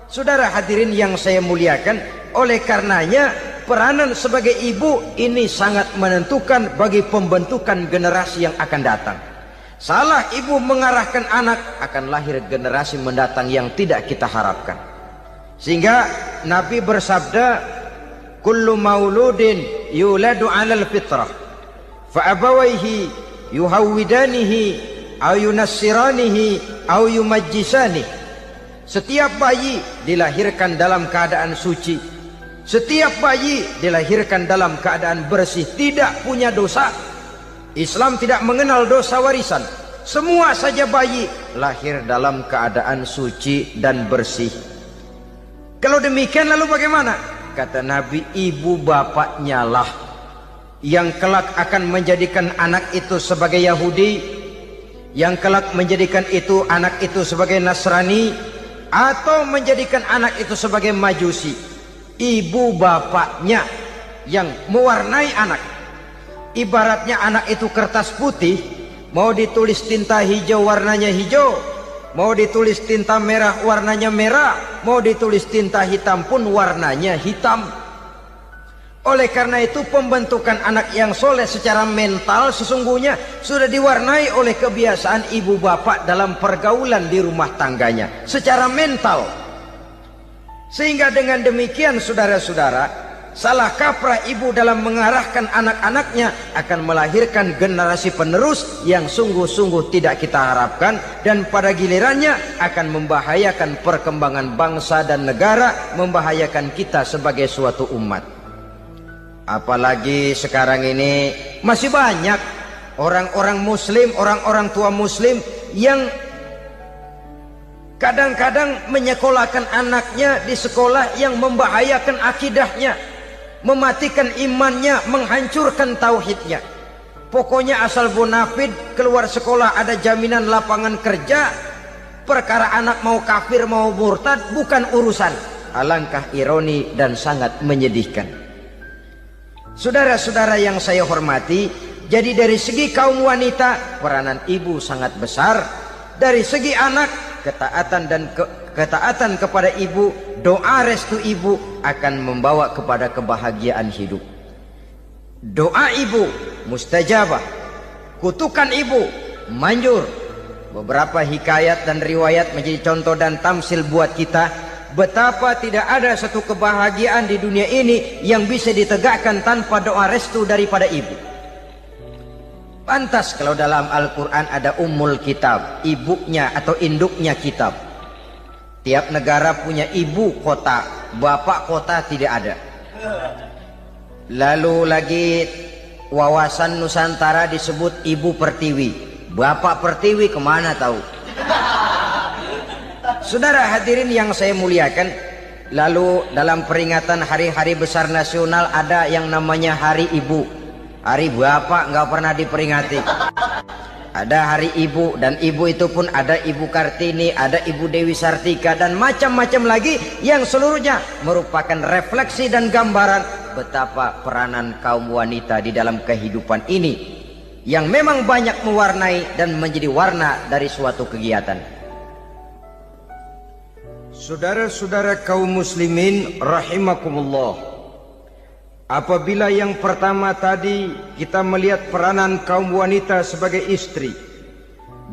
Saudara hadirin yang saya muliakan, oleh karenanya peranan sebagai ibu ini sangat menentukan bagi pembentukan generasi yang akan datang. Salah ibu mengarahkan anak, akan lahir generasi mendatang yang tidak kita harapkan. Sehingga Nabi bersabda, kullu mauludin yuladu 'alal fitrah fa abawayhi yuhawwidanihi aw yunassiranihi aw yumajjisanihi. Setiap bayi dilahirkan dalam keadaan suci, setiap bayi dilahirkan dalam keadaan bersih, tidak punya dosa. Islam tidak mengenal dosa warisan. Semua saja bayi lahir dalam keadaan suci dan bersih. Kalau demikian lalu bagaimana? kata Nabi, ibu bapaknya lah yang kelak akan menjadikan anak itu sebagai Yahudi, yang kelak menjadikan itu anak itu sebagai Nasrani, atau menjadikan anak itu sebagai Majusi. Ibu bapaknya yang mewarnai anak. Ibaratnya anak itu kertas putih, mau ditulis tinta hijau warnanya hijau, mau ditulis tinta merah warnanya merah, mau ditulis tinta hitam pun warnanya hitam. Oleh karena itu pembentukan anak yang soleh secara mental sesungguhnya sudah diwarnai oleh kebiasaan ibu bapak dalam pergaulan di rumah tangganya secara mental. Sehingga dengan demikian saudara-saudara, salah kaprah ibu dalam mengarahkan anak-anaknya akan melahirkan generasi penerus yang sungguh-sungguh tidak kita harapkan, dan pada gilirannya akan membahayakan perkembangan bangsa dan negara, membahayakan kita sebagai suatu umat. Apalagi sekarang ini masih banyak orang-orang muslim, orang-orang tua muslim yang kadang-kadang menyekolahkan anaknya di sekolah yang membahayakan akidahnya, mematikan imannya, menghancurkan tauhidnya. Pokoknya asal bonafid keluar sekolah ada jaminan lapangan kerja, perkara anak mau kafir mau murtad bukan urusan. Alangkah ironi dan sangat menyedihkan. Saudara-saudara yang saya hormati, jadi dari segi kaum wanita peranan ibu sangat besar. Dari segi anak, ketaatan kepada ibu, doa restu ibu akan membawa kepada kebahagiaan hidup. Doa ibu mustajabah, kutukan ibu manjur. Beberapa hikayat dan riwayat menjadi contoh dan tamsil buat kita betapa tidak ada satu kebahagiaan di dunia ini yang bisa ditegakkan tanpa doa restu daripada ibu. Pantas kalau dalam Al-Quran ada ummul kitab, ibunya atau induknya kitab. Tiap negara punya ibu kota, bapak kota tidak ada. Lalu lagi wawasan Nusantara disebut ibu pertiwi, bapak pertiwi kemana tahu. Saudara hadirin yang saya muliakan, lalu dalam peringatan hari-hari besar nasional ada yang namanya Hari Ibu. Hari bapak nggak pernah diperingati. Ada Hari Ibu, dan ibu itu pun ada Ibu Kartini, ada Ibu Dewi Sartika, dan macam-macam lagi yang seluruhnya merupakan refleksi dan gambaran betapa peranan kaum wanita di dalam kehidupan ini yang memang banyak mewarnai dan menjadi warna dari suatu kegiatan. Saudara-saudara kaum muslimin rahimakumullah, apabila yang pertama tadi kita melihat peranan kaum wanita sebagai istri,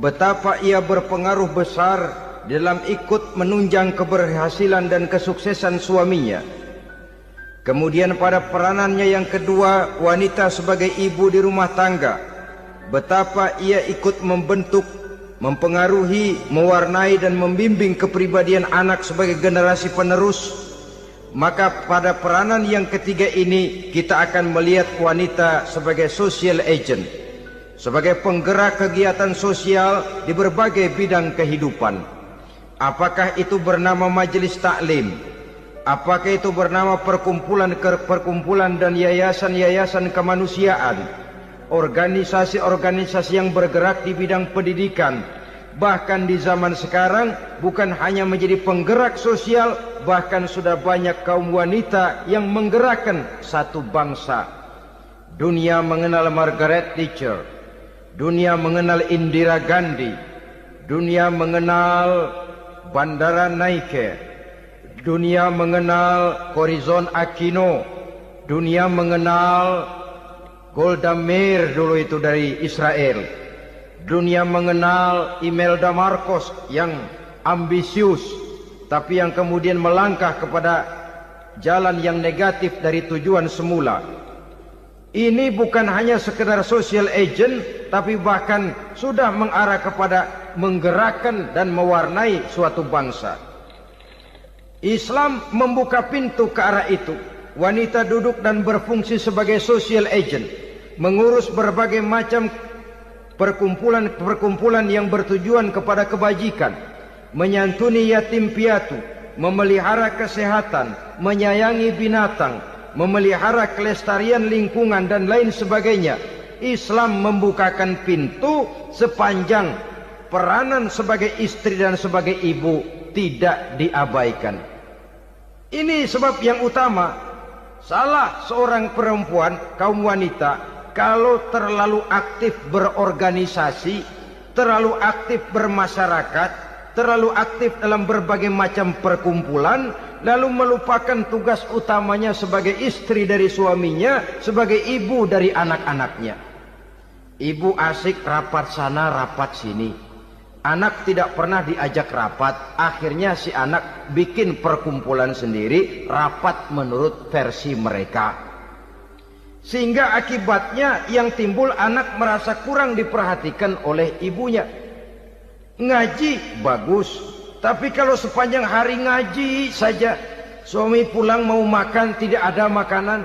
betapa ia berpengaruh besar dalam ikut menunjang keberhasilan dan kesuksesan suaminya. Kemudian pada peranannya yang kedua, wanita sebagai ibu di rumah tangga, betapa ia ikut membentuk, mempengaruhi, mewarnai dan membimbing kepribadian anak sebagai generasi penerus. Maka pada peranan yang ketiga ini kita akan melihat wanita sebagai social agent, sebagai penggerak kegiatan sosial di berbagai bidang kehidupan. Apakah itu bernama majelis taklim, apakah itu bernama perkumpulan dan yayasan-yayasan kemanusiaan, organisasi-organisasi yang bergerak di bidang pendidikan, bahkan di zaman sekarang bukan hanya menjadi penggerak sosial, bahkan sudah banyak kaum wanita yang menggerakkan satu bangsa. Dunia mengenal Margaret Thatcher, dunia mengenal Indira Gandhi, dunia mengenal Bandara Naike, dunia mengenal Corazon Aquino, dunia mengenal Golda Meir dulu itu dari Israel. Dunia mengenal Imelda Marcos yang ambisius, tapi yang kemudian melangkah kepada jalan yang negatif dari tujuan semula. Ini bukan hanya sekedar social agent, tapi bahkan sudah mengarah kepada menggerakkan dan mewarnai suatu bangsa. Islam membuka pintu ke arah itu. Wanita duduk dan berfungsi sebagai social agent, mengurus berbagai macam perkumpulan-perkumpulan yang bertujuan kepada kebajikan, menyantuni yatim piatu, memelihara kesehatan, menyayangi binatang, memelihara kelestarian lingkungan dan lain sebagainya. Islam membukakan pintu sepanjang peranan sebagai istri dan sebagai ibu tidak diabaikan. Ini sebab yang utama. Salah seorang perempuan, kaum wanita, kalau terlalu aktif berorganisasi, terlalu aktif bermasyarakat, terlalu aktif dalam berbagai macam perkumpulan, lalu melupakan tugas utamanya sebagai istri dari suaminya, sebagai ibu dari anak-anaknya. Ibu asik rapat sana, rapat sini. Anak tidak pernah diajak rapat. Akhirnya si anak bikin perkumpulan sendiri, rapat menurut versi mereka. Sehingga akibatnya yang timbul anak merasa kurang diperhatikan oleh ibunya. Ngaji bagus, tapi kalau sepanjang hari ngaji saja, suami pulang mau makan tidak ada makanan,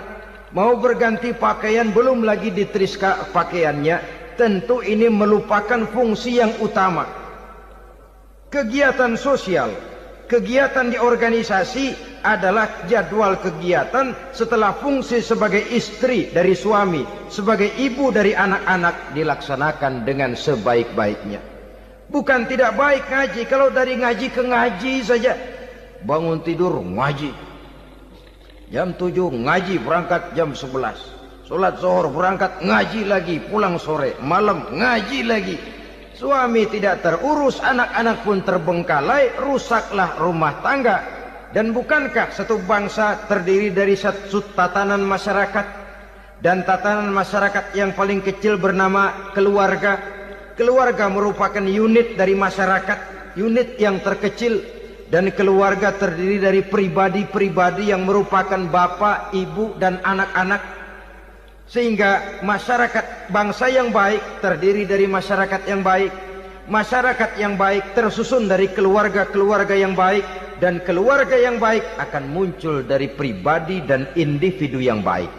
mau berganti pakaian belum lagi diteriska pakaiannya, tentu ini melupakan fungsi yang utama. Kegiatan sosial, kegiatan di organisasi adalah jadwal kegiatan setelah fungsi sebagai istri dari suami, sebagai ibu dari anak-anak dilaksanakan dengan sebaik-baiknya. Bukan tidak baik ngaji, kalau dari ngaji ke ngaji saja. Bangun tidur ngaji, jam 7 ngaji, berangkat jam 11. Sholat zuhur berangkat ngaji lagi, pulang sore, malam ngaji lagi. Suami tidak terurus, anak-anak pun terbengkalai, rusaklah rumah tangga. Dan bukankah satu bangsa terdiri dari satu tatanan masyarakat, dan tatanan masyarakat yang paling kecil bernama keluarga. Keluarga merupakan unit dari masyarakat, unit yang terkecil, dan keluarga terdiri dari pribadi-pribadi yang merupakan bapak, ibu, dan anak-anak. Sehingga masyarakat bangsa yang baik terdiri dari masyarakat yang baik. Masyarakat yang baik tersusun dari keluarga-keluarga yang baik. Dan keluarga yang baik akan muncul dari pribadi dan individu yang baik.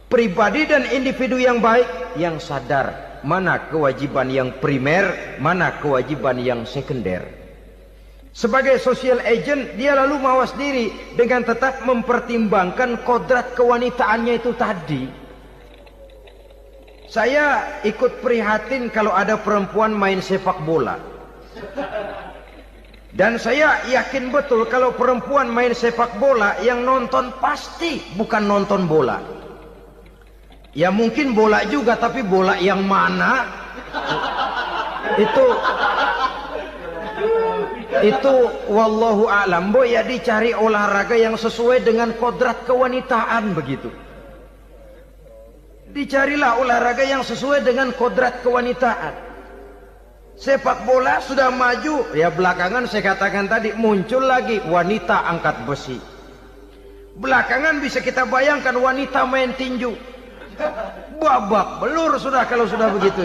Pribadi dan individu yang baik yang sadar mana kewajiban yang primer, mana kewajiban yang sekunder. Sebagai social agent, dia lalu mawas diri dengan tetap mempertimbangkan kodrat kewanitaannya itu tadi. Saya ikut prihatin kalau ada perempuan main sepak bola. Dan saya yakin betul kalau perempuan main sepak bola, yang nonton pasti bukan nonton bola. Ya mungkin bola juga, tapi bola yang mana? Itu wallahu a'lam. Boy, ya dicari olahraga yang sesuai dengan kodrat kewanitaan begitu. Dicarilah olahraga yang sesuai dengan kodrat kewanitaan. Sepak bola sudah maju, ya belakangan saya katakan tadi muncul lagi wanita angkat besi. Belakangan bisa kita bayangkan wanita main tinju. Babak belur sudah kalau sudah begitu.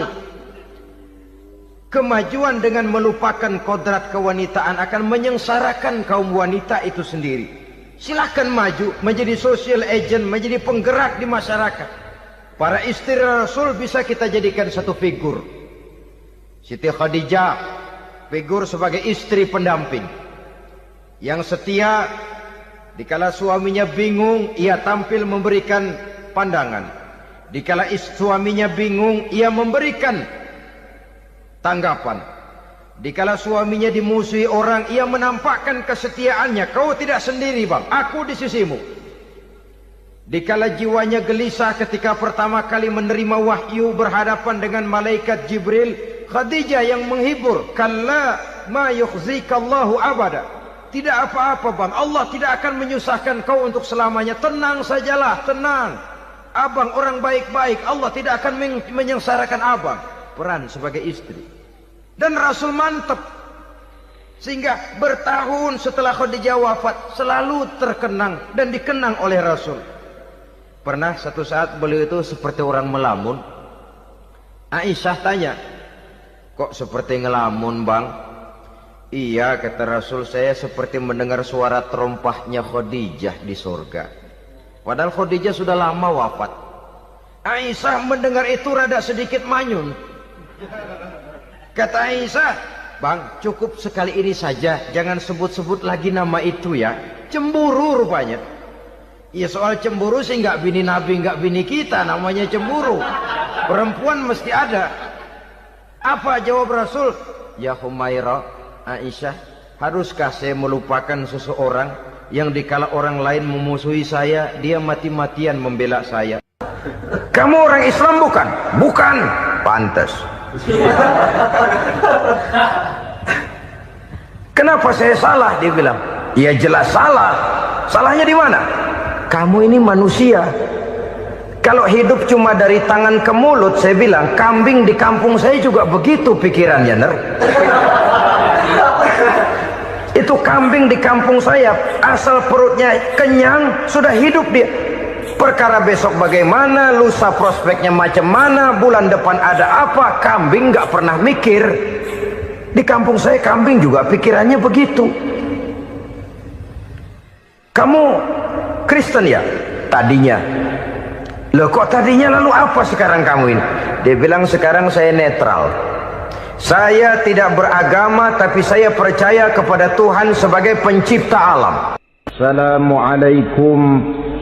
Kemajuan dengan melupakan kodrat kewanitaan akan menyengsarakan kaum wanita itu sendiri. Silahkan maju menjadi social agent, menjadi penggerak di masyarakat. Para istri Rasul bisa kita jadikan satu figur. Siti Khadijah, figur sebagai istri pendamping yang setia. Dikala suaminya bingung, ia tampil memberikan pandangan. Dikala suaminya bingung, ia memberikan tanggapan. Dikala suaminya dimusuhi orang, ia menampakkan kesetiaannya. Kau tidak sendiri bang, aku di sisimu. Dikala jiwanya gelisah ketika pertama kali menerima wahyu berhadapan dengan malaikat Jibril, Khadijah yang menghibur. Kalla ma yukhzikallahu abada. Tidak apa-apa bang, Allah tidak akan menyusahkan kau untuk selamanya. Tenang sajalah, tenang. Abang orang baik-baik, Allah tidak akan menyengsarakan abang. Peran sebagai istri. Dan Rasul mantap. Sehingga bertahun setelah Khadijah wafat, selalu terkenang dan dikenang oleh Rasul. Pernah satu saat beliau itu seperti orang melamun. Aisyah tanya, kok seperti ngelamun bang? Iya, kata Rasul, saya seperti mendengar suara terompahnya Khadijah di surga. Padahal Khadijah sudah lama wafat. Aisyah mendengar itu rada sedikit manyun. Kata Aisyah, Bang, cukup sekali ini saja, jangan sebut-sebut lagi nama itu ya. Cemburu rupanya. Ya soal cemburu sih nggak bini Nabi, nggak bini kita, namanya cemburu. Perempuan mesti ada. Apa jawab Rasul? Ya Humairah, Aisyah, haruskah saya melupakan seseorang yang dikala orang lain memusuhi saya, dia mati-matian membela saya? Kamu orang Islam bukan? Bukan. Pantas. Kenapa saya salah? Dia bilang. Ya jelas salah. Salahnya di mana? Kamu ini manusia. Kalau hidup cuma dari tangan ke mulut, saya bilang kambing di kampung saya juga begitu pikirannya, Ner. Itu kambing di kampung saya, asal perutnya kenyang sudah hidup dia. Perkara besok bagaimana, lusa prospeknya macam mana, bulan depan ada apa, kambing nggak pernah mikir. Di kampung saya kambing juga pikirannya begitu. Kamu Kristen ya? Tadinya. Loh kok tadinya, lalu apa sekarang kamu ini? Dia bilang sekarang saya netral. Saya tidak beragama, tapi saya percaya kepada Tuhan sebagai pencipta alam. Assalamualaikum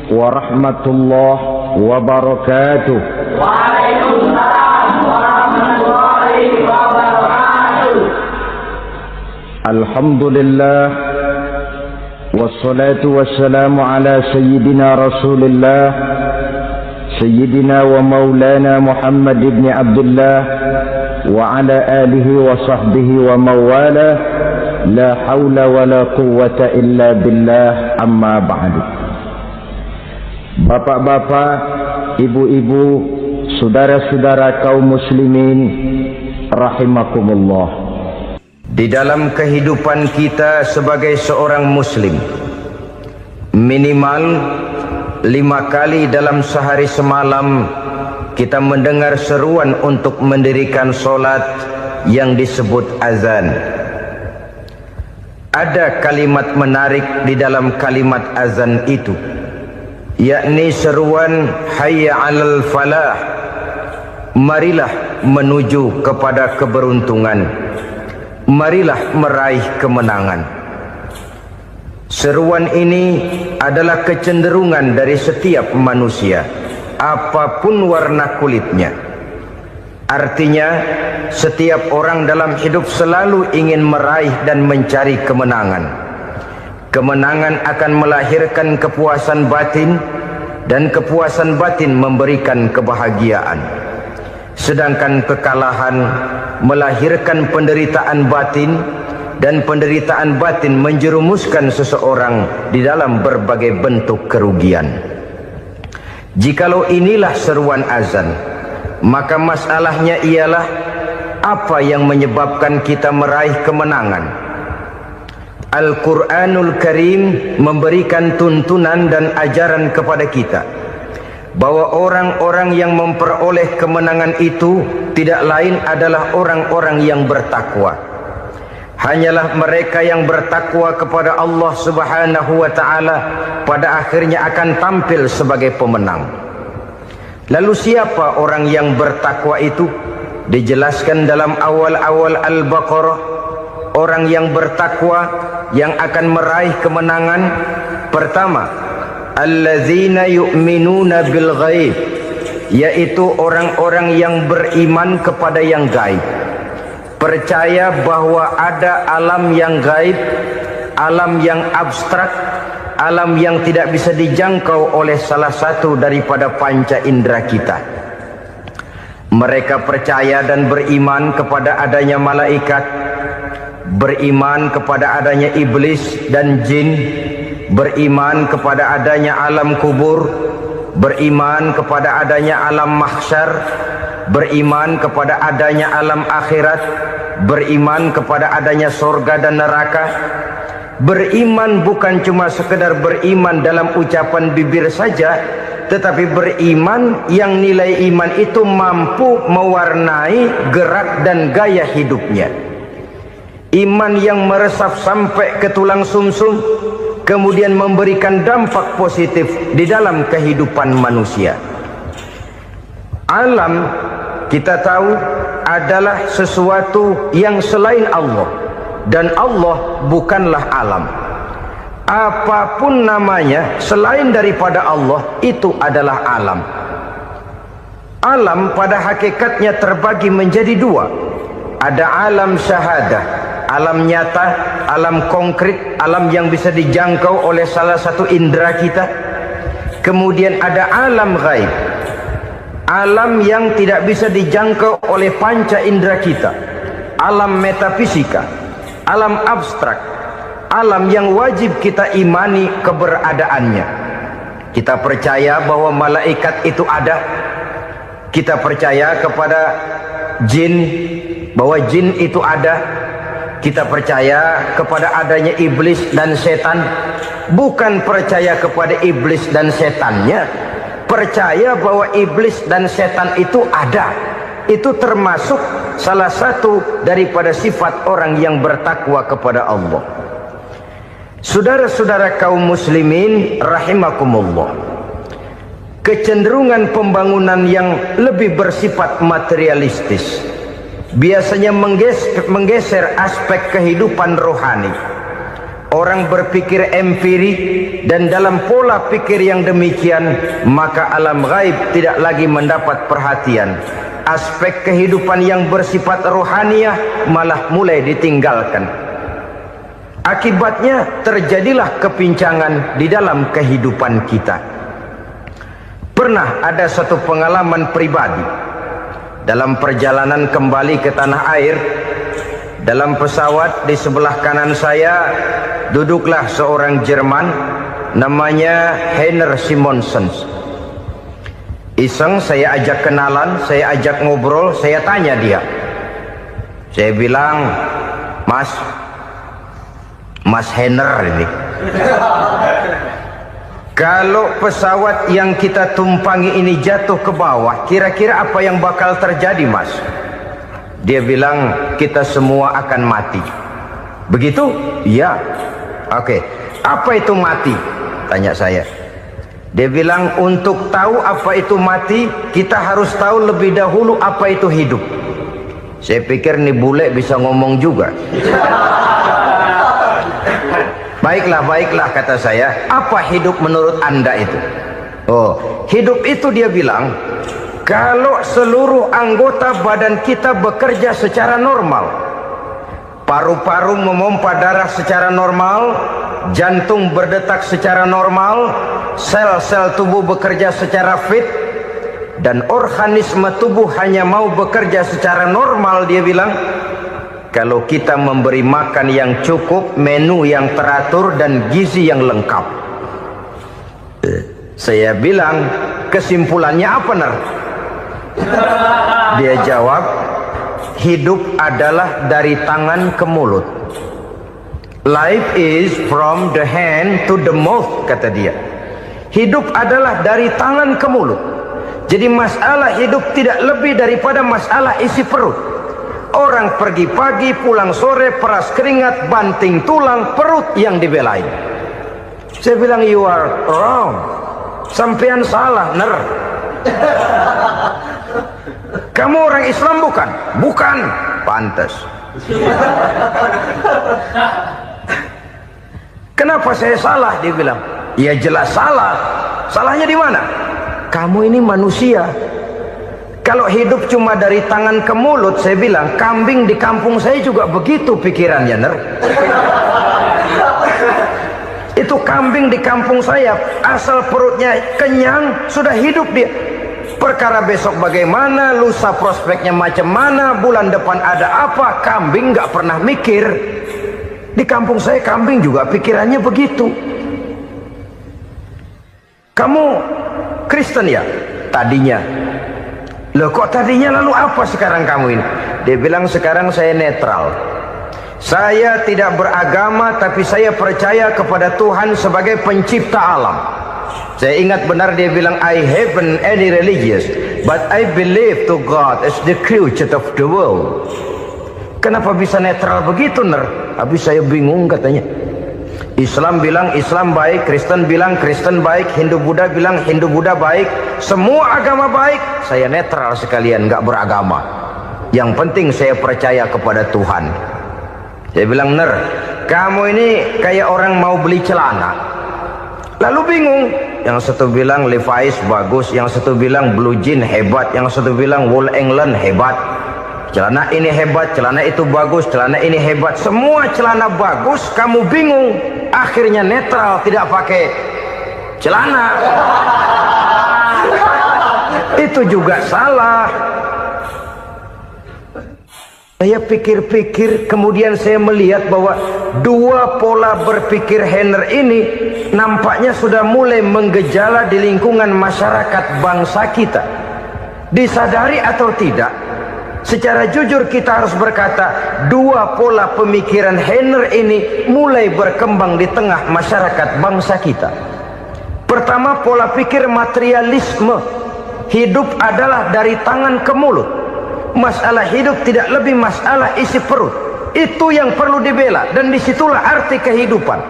warahmatullahi wabarakatuh. Waalaikumsalam warahmatullahi wabarakatuh. Alhamdulillah wassalatu wassalamu ala sayyidina Rasulillah sayyidina wa maulana Muhammad ibn Abdullah wa ala alihi wa sahbihi wa mawala la hawla wa la quwwata illa billah amma ba'du. Bapak-bapak, ibu-ibu, saudara-saudara kaum muslimin rahimakumullah. Di dalam kehidupan kita sebagai seorang muslim, minimal 5 kali dalam sehari semalam kita mendengar seruan untuk mendirikan solat yang disebut azan. Ada kalimat menarik di dalam kalimat azan itu, yakni seruan hayya 'alal falah, marilah menuju kepada keberuntungan, marilah meraih kemenangan. Seruan ini adalah kecenderungan dari setiap manusia, apapun warna kulitnya. Artinya setiap orang dalam hidup selalu ingin meraih dan mencari kemenangan. Kemenangan akan melahirkan kepuasan batin, dan kepuasan batin memberikan kebahagiaan. Sedangkan kekalahan melahirkan penderitaan batin, dan penderitaan batin menjerumuskan seseorang di dalam berbagai bentuk kerugian. Jikalau inilah seruan azan, maka masalahnya ialah apa yang menyebabkan kita meraih kemenangan. Al-Quranul Karim memberikan tuntunan dan ajaran kepada kita bahwa orang-orang yang memperoleh kemenangan itu tidak lain adalah orang-orang yang bertakwa. Hanyalah mereka yang bertakwa kepada Allah Subhanahu wa ta'ala pada akhirnya akan tampil sebagai pemenang. Lalu siapa orang yang bertakwa itu? Dijelaskan dalam awal-awal Al-Baqarah, orang yang bertakwa yang akan meraih kemenangan. Pertama, allazina yu'minuna bil ghaib, yaitu orang-orang yang beriman kepada yang gaib. Percaya bahwa ada alam yang gaib, alam yang abstrak, alam yang tidak bisa dijangkau oleh salah satu daripada panca indera kita. Mereka percaya dan beriman kepada adanya malaikat, beriman kepada adanya iblis dan jin, beriman kepada adanya alam kubur, beriman kepada adanya alam mahsyar, beriman kepada adanya alam akhirat, beriman kepada adanya surga dan neraka. Beriman bukan cuma sekedar beriman dalam ucapan bibir saja, tetapi beriman yang nilai iman itu mampu mewarnai gerak dan gaya hidupnya. Iman yang meresap sampai ke tulang sumsum, kemudian memberikan dampak positif di dalam kehidupan manusia. Alam, kita tahu adalah sesuatu yang selain Allah, dan Allah bukanlah alam. Apapun namanya selain daripada Allah itu adalah alam. Alam pada hakikatnya terbagi menjadi dua. Ada alam syahadah, alam nyata, alam konkret, alam yang bisa dijangkau oleh salah satu indera kita. Kemudian ada alam ghaib, alam yang tidak bisa dijangkau oleh panca indera kita, alam metafisika, alam abstrak, alam yang wajib kita imani keberadaannya. Kita percaya bahwa malaikat itu ada, kita percaya kepada jin, bahwa jin itu ada, kita percaya kepada adanya iblis dan setan. Bukan percaya kepada iblis dan setannya, percaya bahwa iblis dan setan itu ada. Itu termasuk salah satu daripada sifat orang yang bertakwa kepada Allah. Saudara-saudara kaum muslimin rahimakumullah, kecenderungan pembangunan yang lebih bersifat materialistis biasanya menggeser aspek kehidupan rohani. Orang berpikir empirik, dan dalam pola pikir yang demikian maka alam gaib tidak lagi mendapat perhatian. Aspek kehidupan yang bersifat rohaniah malah mulai ditinggalkan. Akibatnya terjadilah kepincangan di dalam kehidupan kita. Pernah ada satu pengalaman pribadi dalam perjalanan kembali ke tanah air. Dalam pesawat di sebelah kanan saya duduklah seorang Jerman namanya Heiner Simonsen. Iseng saya ajak kenalan, saya ajak ngobrol, saya tanya dia. Saya bilang, Mas Heiner ini, kalau pesawat yang kita tumpangi ini jatuh ke bawah, kira-kira apa yang bakal terjadi, Mas? Dia bilang, kita semua akan mati. Begitu? Iya. Oke. Apa itu mati? Tanya saya. Dia bilang, untuk tahu apa itu mati, kita harus tahu lebih dahulu apa itu hidup. Saya pikir nih bule bisa ngomong juga. Baiklah kata saya. Apa hidup menurut Anda itu? Oh, hidup itu dia bilang, kalau seluruh anggota badan kita bekerja secara normal, paru-paru memompa darah secara normal, jantung berdetak secara normal, sel-sel tubuh bekerja secara fit, dan organisme tubuh hanya mau bekerja secara normal, dia bilang, kalau kita memberi makan yang cukup, menu yang teratur, dan gizi yang lengkap. Saya bilang, kesimpulannya apa, Ner? Dia jawab, hidup adalah dari tangan ke mulut. Life is from the hand to the mouth, kata dia. Hidup adalah dari tangan ke mulut. Jadi masalah hidup tidak lebih daripada masalah isi perut. Orang pergi pagi, pulang sore, peras keringat, banting tulang, perut yang dibelain. Saya bilang, you are wrong. Sampean salah, Ner. Kamu orang Islam bukan? Bukan. Pantas. Kenapa saya salah? Dia bilang. Ya jelas salah. Salahnya di mana? Kamu ini manusia. Kalau hidup cuma dari tangan ke mulut, saya bilang, kambing di kampung saya juga begitu pikirannya, Ner. Itu kambing di kampung saya, asal perutnya kenyang, sudah hidup dia. Perkara besok bagaimana, lusa prospeknya macam mana, bulan depan ada apa, kambing nggak pernah mikir. Di kampung saya kambing juga pikirannya begitu. Kamu Kristen ya? Tadinya. Loh kok tadinya, lalu apa sekarang kamu ini? Dia bilang, sekarang saya netral. Saya tidak beragama, tapi saya percaya kepada Tuhan sebagai pencipta alam. Saya ingat benar dia bilang, I haven't any religious, but I believe to God as the creator of the world. Kenapa bisa netral begitu, Ner? Habis saya bingung katanya. Islam bilang Islam baik, Kristen bilang Kristen baik, Hindu Buddha bilang Hindu Buddha baik, semua agama baik. Saya netral sekalian, nggak beragama. Yang penting saya percaya kepada Tuhan. Saya bilang, Ner, kamu ini kayak orang mau beli celana. Lalu bingung. Yang satu bilang Levi's bagus, yang satu bilang Blue Jean hebat, yang satu bilang Wool England hebat. Celana ini hebat, celana itu bagus, celana ini hebat. Semua celana bagus, kamu bingung. Akhirnya netral, tidak pakai celana. Itu juga salah. Saya pikir-pikir, kemudian saya melihat bahwa dua pola berpikir Henner ini nampaknya sudah mulai menggejala di lingkungan masyarakat bangsa kita. Disadari atau tidak, secara jujur kita harus berkata, dua pola pemikiran Henner ini mulai berkembang di tengah masyarakat bangsa kita. Pertama, pola pikir materialisme. Hidup adalah dari tangan ke mulut. Masalah hidup tidak lebih masalah isi perut. Itu yang perlu dibela, dan disitulah arti kehidupan.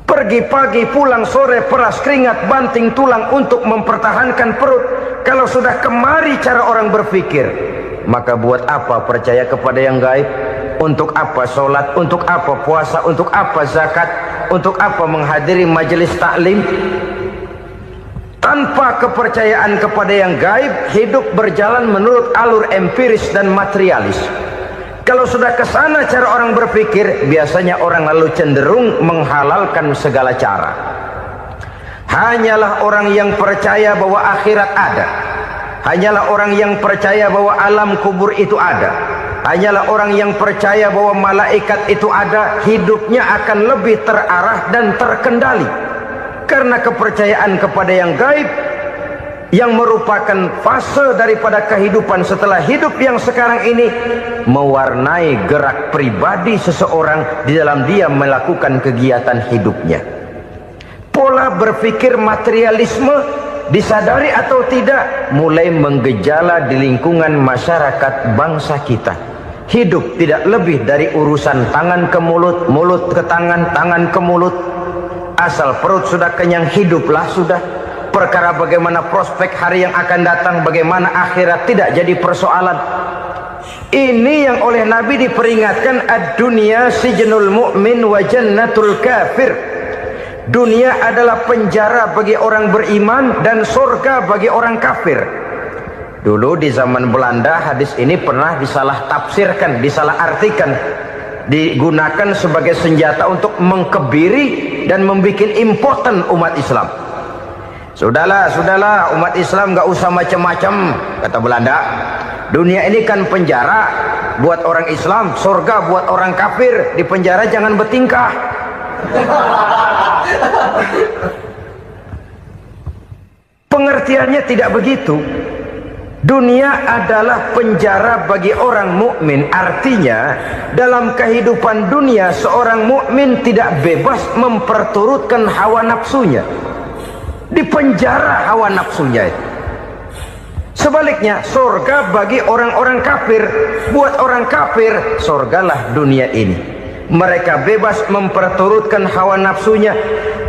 Pergi pagi, pulang sore, peras keringat, banting tulang untuk mempertahankan perut. Kalau sudah kemari cara orang berpikir, maka buat apa percaya kepada yang gaib? Untuk apa sholat? Untuk apa puasa? Untuk apa zakat? Untuk apa menghadiri majelis taklim? Tanpa kepercayaan kepada yang gaib, hidup berjalan menurut alur empiris dan materialis. Kalau sudah ke sana cara orang berpikir, biasanya orang lalu cenderung menghalalkan segala cara. Hanyalah orang yang percaya bahwa akhirat ada. Hanyalah orang yang percaya bahwa alam kubur itu ada. Hanyalah orang yang percaya bahwa malaikat itu ada, hidupnya akan lebih terarah dan terkendali. Karena kepercayaan kepada yang gaib, yang merupakan fase daripada kehidupan setelah hidup yang sekarang ini, mewarnai gerak pribadi seseorang di dalam dia melakukan kegiatan hidupnya. Pola berpikir materialisme, disadari atau tidak, mulai menggejala di lingkungan masyarakat bangsa kita. Hidup tidak lebih dari urusan tangan ke mulut, mulut ke tangan, tangan ke mulut. Asal perut sudah kenyang, hiduplah sudah. Perkara bagaimana prospek hari yang akan datang, bagaimana akhirat, tidak jadi persoalan. Ini yang oleh Nabi diperingatkan, ad-dunya sijnul mu'min wa jannatul kafir. Dunia adalah penjara bagi orang beriman dan surga bagi orang kafir. Dulu di zaman Belanda, hadis ini pernah disalah tafsirkan, disalah artikan, digunakan sebagai senjata untuk mengkebiri dan membuat impoten umat Islam. Sudahlah, umat Islam gak usah macam-macam, kata Belanda. Dunia ini kan penjara buat orang Islam, surga buat orang kafir. Di penjara jangan bertingkah. Pengertiannya tidak begitu. Dunia adalah penjara bagi orang mukmin. Artinya dalam kehidupan dunia seorang mukmin tidak bebas memperturutkan hawa nafsunya. Di penjara hawa nafsunya itu. Sebaliknya, surga bagi orang-orang kafir. Buat orang kafir, surgalah dunia ini. Mereka bebas memperturutkan hawa nafsunya.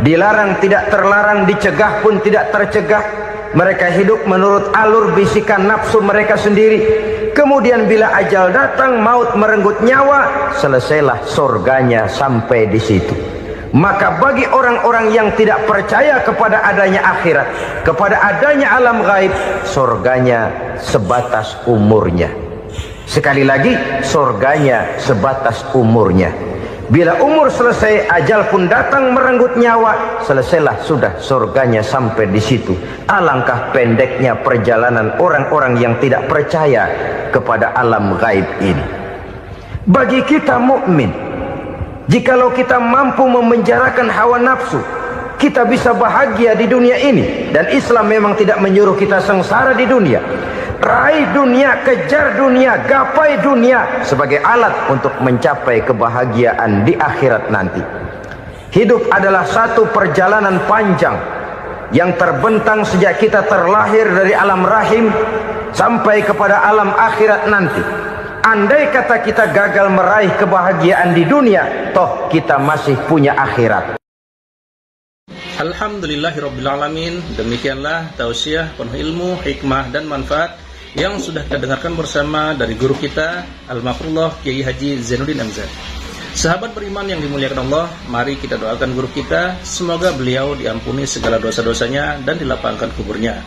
Dilarang tidak terlarang, dicegah pun tidak tercegah. Mereka hidup menurut alur bisikan nafsu mereka sendiri. Kemudian bila ajal datang, maut merenggut nyawa, selesailah surganya sampai di situ. Maka bagi orang-orang yang tidak percaya kepada adanya akhirat, kepada adanya alam gaib, surganya sebatas umurnya. Sekali lagi, surganya sebatas umurnya. Bila umur selesai, ajal pun datang merenggut nyawa, selesailah sudah surganya sampai di situ. Alangkah pendeknya perjalanan orang-orang yang tidak percaya kepada alam gaib ini. Bagi kita mukmin, jikalau kita mampu memenjarakan hawa nafsu, kita bisa bahagia di dunia ini. Dan Islam memang tidak menyuruh kita sengsara di dunia. Raih dunia, kejar dunia, gapai dunia sebagai alat untuk mencapai kebahagiaan di akhirat nanti. Hidup adalah satu perjalanan panjang yang terbentang sejak kita terlahir dari alam rahim sampai kepada alam akhirat nanti. Andai kata kita gagal meraih kebahagiaan di dunia, toh kita masih punya akhirat. Alhamdulillahirrabbilalamin. Demikianlah tausiah penuh ilmu, hikmah dan manfaat yang sudah kita dengarkan bersama dari guru kita Al-Mafrullah Kiai Haji Zainuddin MZ. Sahabat beriman yang dimuliakan Allah, mari kita doakan guru kita, semoga beliau diampuni segala dosa-dosanya dan dilapangkan kuburnya.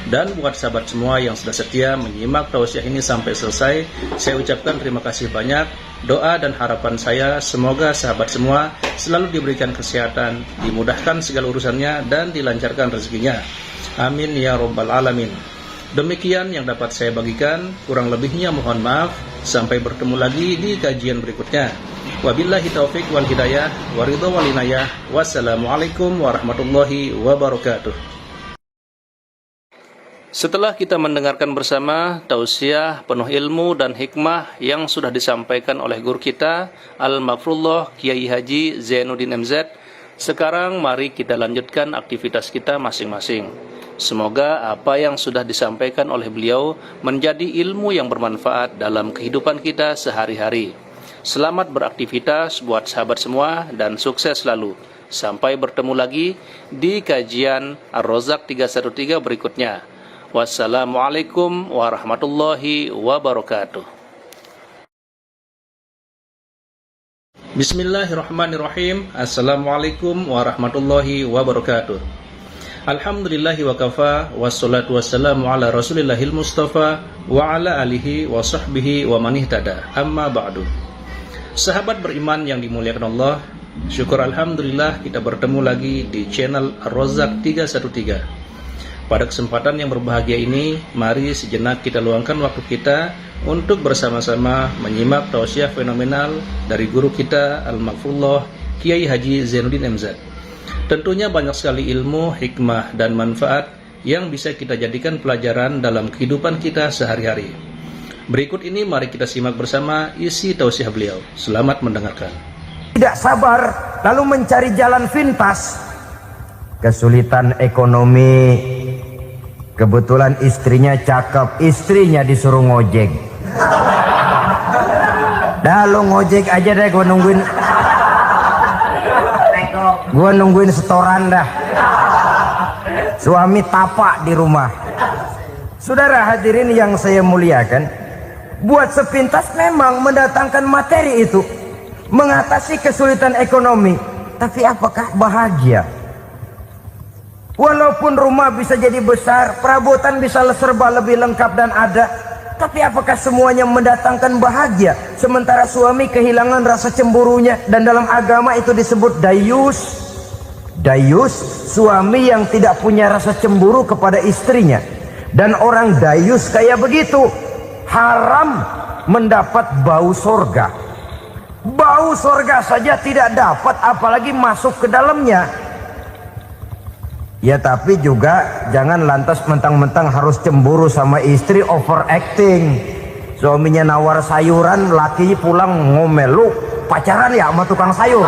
Dan buat sahabat semua yang sudah setia menyimak tausiah ini sampai selesai, saya ucapkan terima kasih banyak. Doa dan harapan saya semoga sahabat semua selalu diberikan kesehatan, dimudahkan segala urusannya, dan dilancarkan rezekinya. Amin ya rabbal alamin. Demikian yang dapat saya bagikan, kurang lebihnya mohon maaf. Sampai bertemu lagi di kajian berikutnya. Wabillahi taufik wal hidayah, waridho wal inayah. Wassalamualaikum warahmatullahi wabarakatuh. Setelah kita mendengarkan bersama tausiah penuh ilmu dan hikmah yang sudah disampaikan oleh guru kita Al-Mafrullah Kiai Haji Zainuddin MZ, sekarang mari kita lanjutkan aktivitas kita masing-masing. Semoga apa yang sudah disampaikan oleh beliau menjadi ilmu yang bermanfaat dalam kehidupan kita sehari-hari. Selamat beraktivitas buat sahabat semua dan sukses selalu. Sampai bertemu lagi di kajian Ar-Razzaq 313 berikutnya. Wassalamualaikum warahmatullahi wabarakatuh. Bismillahirrahmanirrahim. Assalamualaikum warahmatullahi wabarakatuh. Alhamdulillahi wa kafa, wassalatu wassalamu ala rasulillahil mustafa wa ala alihi wa sahbihi wa manihtada, amma ba'du. Sahabat beriman yang dimuliakan Allah, syukur alhamdulillah kita bertemu lagi di channel Ar-Razzaq 313. Pada kesempatan yang berbahagia ini, mari sejenak kita luangkan waktu kita untuk bersama-sama menyimak tausiah fenomenal dari guru kita Al-Mafrullah Kiai Haji Zainuddin MZ. Tentunya banyak sekali ilmu, hikmah, dan manfaat yang bisa kita jadikan pelajaran dalam kehidupan kita sehari-hari. Berikut ini mari kita simak bersama isi tausiah beliau. Selamat mendengarkan. Tidak sabar, lalu mencari jalan pintas. Kesulitan ekonomi, kebetulan istrinya cakep, istrinya disuruh ngojek. Dah lu ngojek aja deh, gue nungguin setoran dah. Suami tapak di rumah. Saudara hadirin yang saya muliakan, buat sepintas memang mendatangkan materi itu, mengatasi kesulitan ekonomi. Tapi apakah bahagia? Walaupun rumah bisa jadi besar, perabotan bisa serba lebih lengkap dan ada, tapi apakah semuanya mendatangkan bahagia? Sementara suami kehilangan rasa cemburunya, dan dalam agama itu disebut dayus. Dayus, suami yang tidak punya rasa cemburu kepada istrinya. Dan orang dayus kayak begitu, haram mendapat bau sorga. Bau sorga saja tidak dapat, apalagi masuk ke dalamnya. Ya tapi juga jangan lantas mentang-mentang harus cemburu sama istri, overacting. Suaminya nawar sayuran, laki pulang ngomel, lu pacaran ya sama tukang sayur.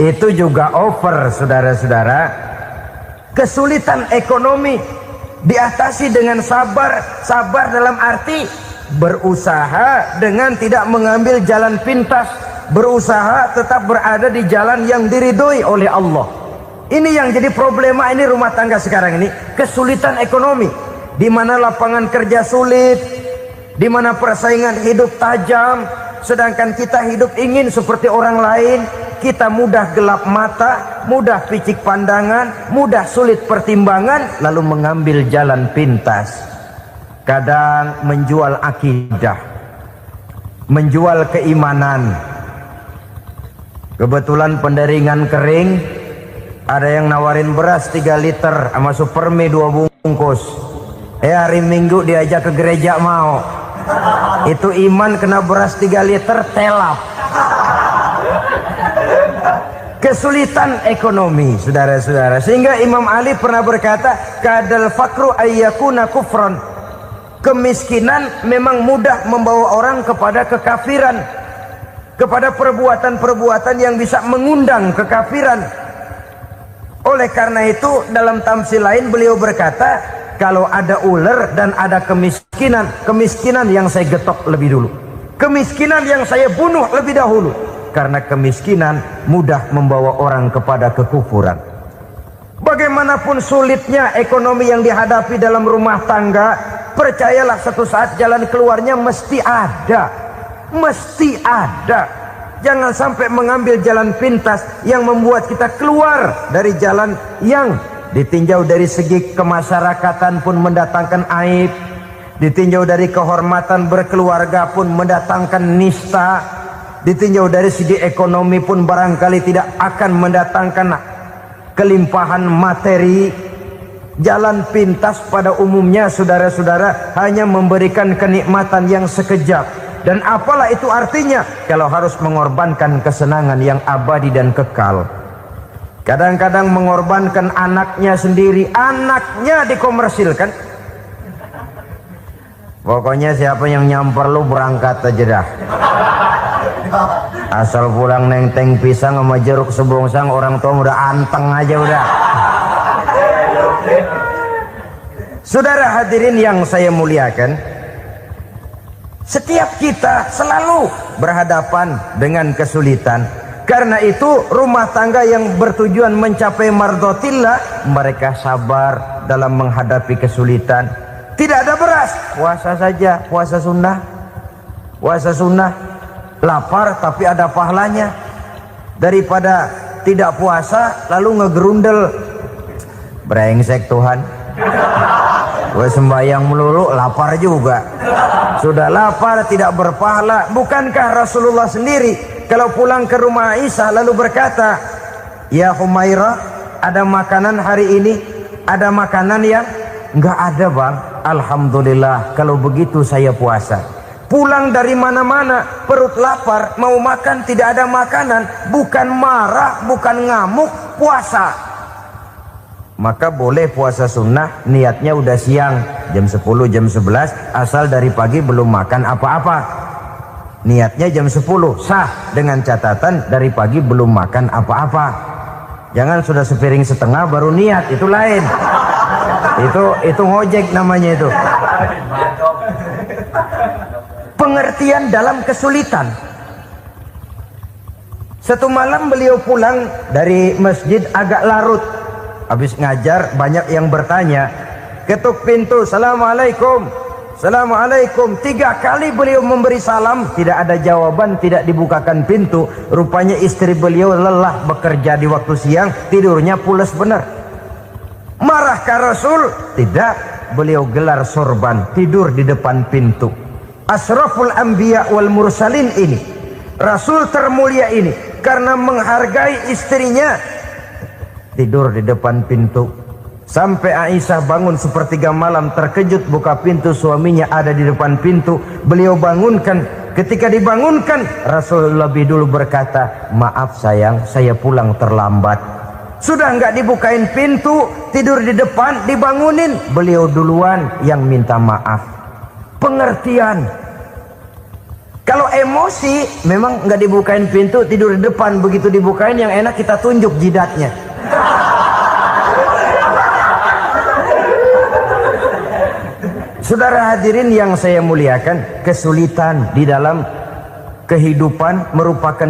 Itu juga over, saudara-saudara. Kesulitan ekonomi diatasi dengan sabar. Sabar dalam arti berusaha dengan tidak mengambil jalan pintas, berusaha tetap berada di jalan yang diridhoi oleh Allah. Ini yang jadi problema ini rumah tangga sekarang ini, kesulitan ekonomi, di mana lapangan kerja sulit, di mana persaingan hidup tajam, sedangkan kita hidup ingin seperti orang lain. Kita mudah gelap mata, mudah picik pandangan, mudah sulit pertimbangan, lalu mengambil jalan pintas. Kadang menjual akidah, menjual keimanan. Kebetulan penderingan kering, ada yang nawarin beras 3 liter sama supermi 2 bungkus. Hari Minggu diajak ke gereja mau. Itu iman kena beras 3 liter telap. Kesulitan ekonomi, saudara-saudara, sehingga Imam Ali pernah berkata, kadal fakru ayyakuna kufran. Kemiskinan memang mudah membawa orang kepada kekafiran, kepada perbuatan-perbuatan yang bisa mengundang kekafiran. Oleh karena itu dalam tamsil lain beliau berkata, kalau ada ular dan ada kemiskinan, kemiskinan yang saya getok lebih dulu, kemiskinan yang saya bunuh lebih dahulu. Karena kemiskinan mudah membawa orang kepada kekufuran. Bagaimanapun sulitnya ekonomi yang dihadapi dalam rumah tangga, percayalah satu saat jalan keluarnya mesti ada. Mesti ada. Jangan sampai mengambil jalan pintas yang membuat kita keluar dari jalan yang ditinjau dari segi kemasyarakatan pun mendatangkan aib, ditinjau dari kehormatan berkeluarga pun mendatangkan nista, ditinjau dari segi ekonomi pun barangkali tidak akan mendatangkan kelimpahan materi. Jalan pintas pada umumnya saudara-saudara hanya memberikan kenikmatan yang sekejap. Dan apalah itu artinya kalau harus mengorbankan kesenangan yang abadi dan kekal. Kadang-kadang mengorbankan anaknya sendiri, anaknya dikomersilkan. Pokoknya siapa yang nyamper lu berangkat aja dah. Asal pulang nenteng pisang sama jeruk sebongsang, orang tua udah anteng aja udah. Saudara hadirin yang saya muliakan, setiap kita selalu berhadapan dengan kesulitan. Karena itu rumah tangga yang bertujuan mencapai mardhatillah, mereka sabar dalam menghadapi kesulitan. Tidak ada beras, puasa saja, puasa sunnah. Puasa sunnah, lapar tapi ada pahalanya. Daripada tidak puasa lalu ngegerundel, brengsek Tuhan. Gue sembahyang melulu, lapar juga. Sudah lapar tidak berpahala. Bukankah Rasulullah sendiri kalau pulang ke rumah Aisyah lalu berkata, "Ya Humairah, ada makanan hari ini?" Ada makanan yang enggak ada, Bang. Alhamdulillah, kalau begitu saya puasa. Pulang dari mana-mana perut lapar, mau makan tidak ada makanan, bukan marah, bukan ngamuk, puasa. Maka boleh puasa sunnah, niatnya udah siang, jam 10, jam 11, asal dari pagi belum makan apa-apa. Niatnya jam 10, sah, dengan catatan dari pagi belum makan apa-apa. Jangan sudah sepiring setengah baru niat, itu lain. Itu ngojek namanya itu. Pengertian dalam kesulitan. Satu malam beliau pulang dari masjid agak larut. Habis ngajar banyak yang bertanya, ketuk pintu, "Assalamualaikum, Assalamualaikum." 3 kali beliau memberi salam, tidak ada jawaban, tidak dibukakan pintu. Rupanya istri beliau lelah bekerja di waktu siang, tidurnya pules benar. Marahkah Rasul? Tidak, beliau gelar sorban, tidur di depan pintu. Asraful anbiya wal mursalin ini, Rasul termulia ini, karena menghargai istrinya, tidur di depan pintu. Sampai Aisyah bangun sepertiga malam, terkejut buka pintu, suaminya ada di depan pintu. Beliau bangunkan. Ketika dibangunkan, Rasul lebih dulu berkata, "Maaf sayang, saya pulang terlambat." Sudah nggak dibukain pintu, tidur di depan, dibangunin, beliau duluan yang minta maaf. Pengertian. Kalau emosi, memang nggak dibukain pintu, tidur di depan. Begitu dibukain, yang enak kita tunjuk jidatnya. Saudara hadirin yang saya muliakan, kesulitan di dalam kehidupan merupakan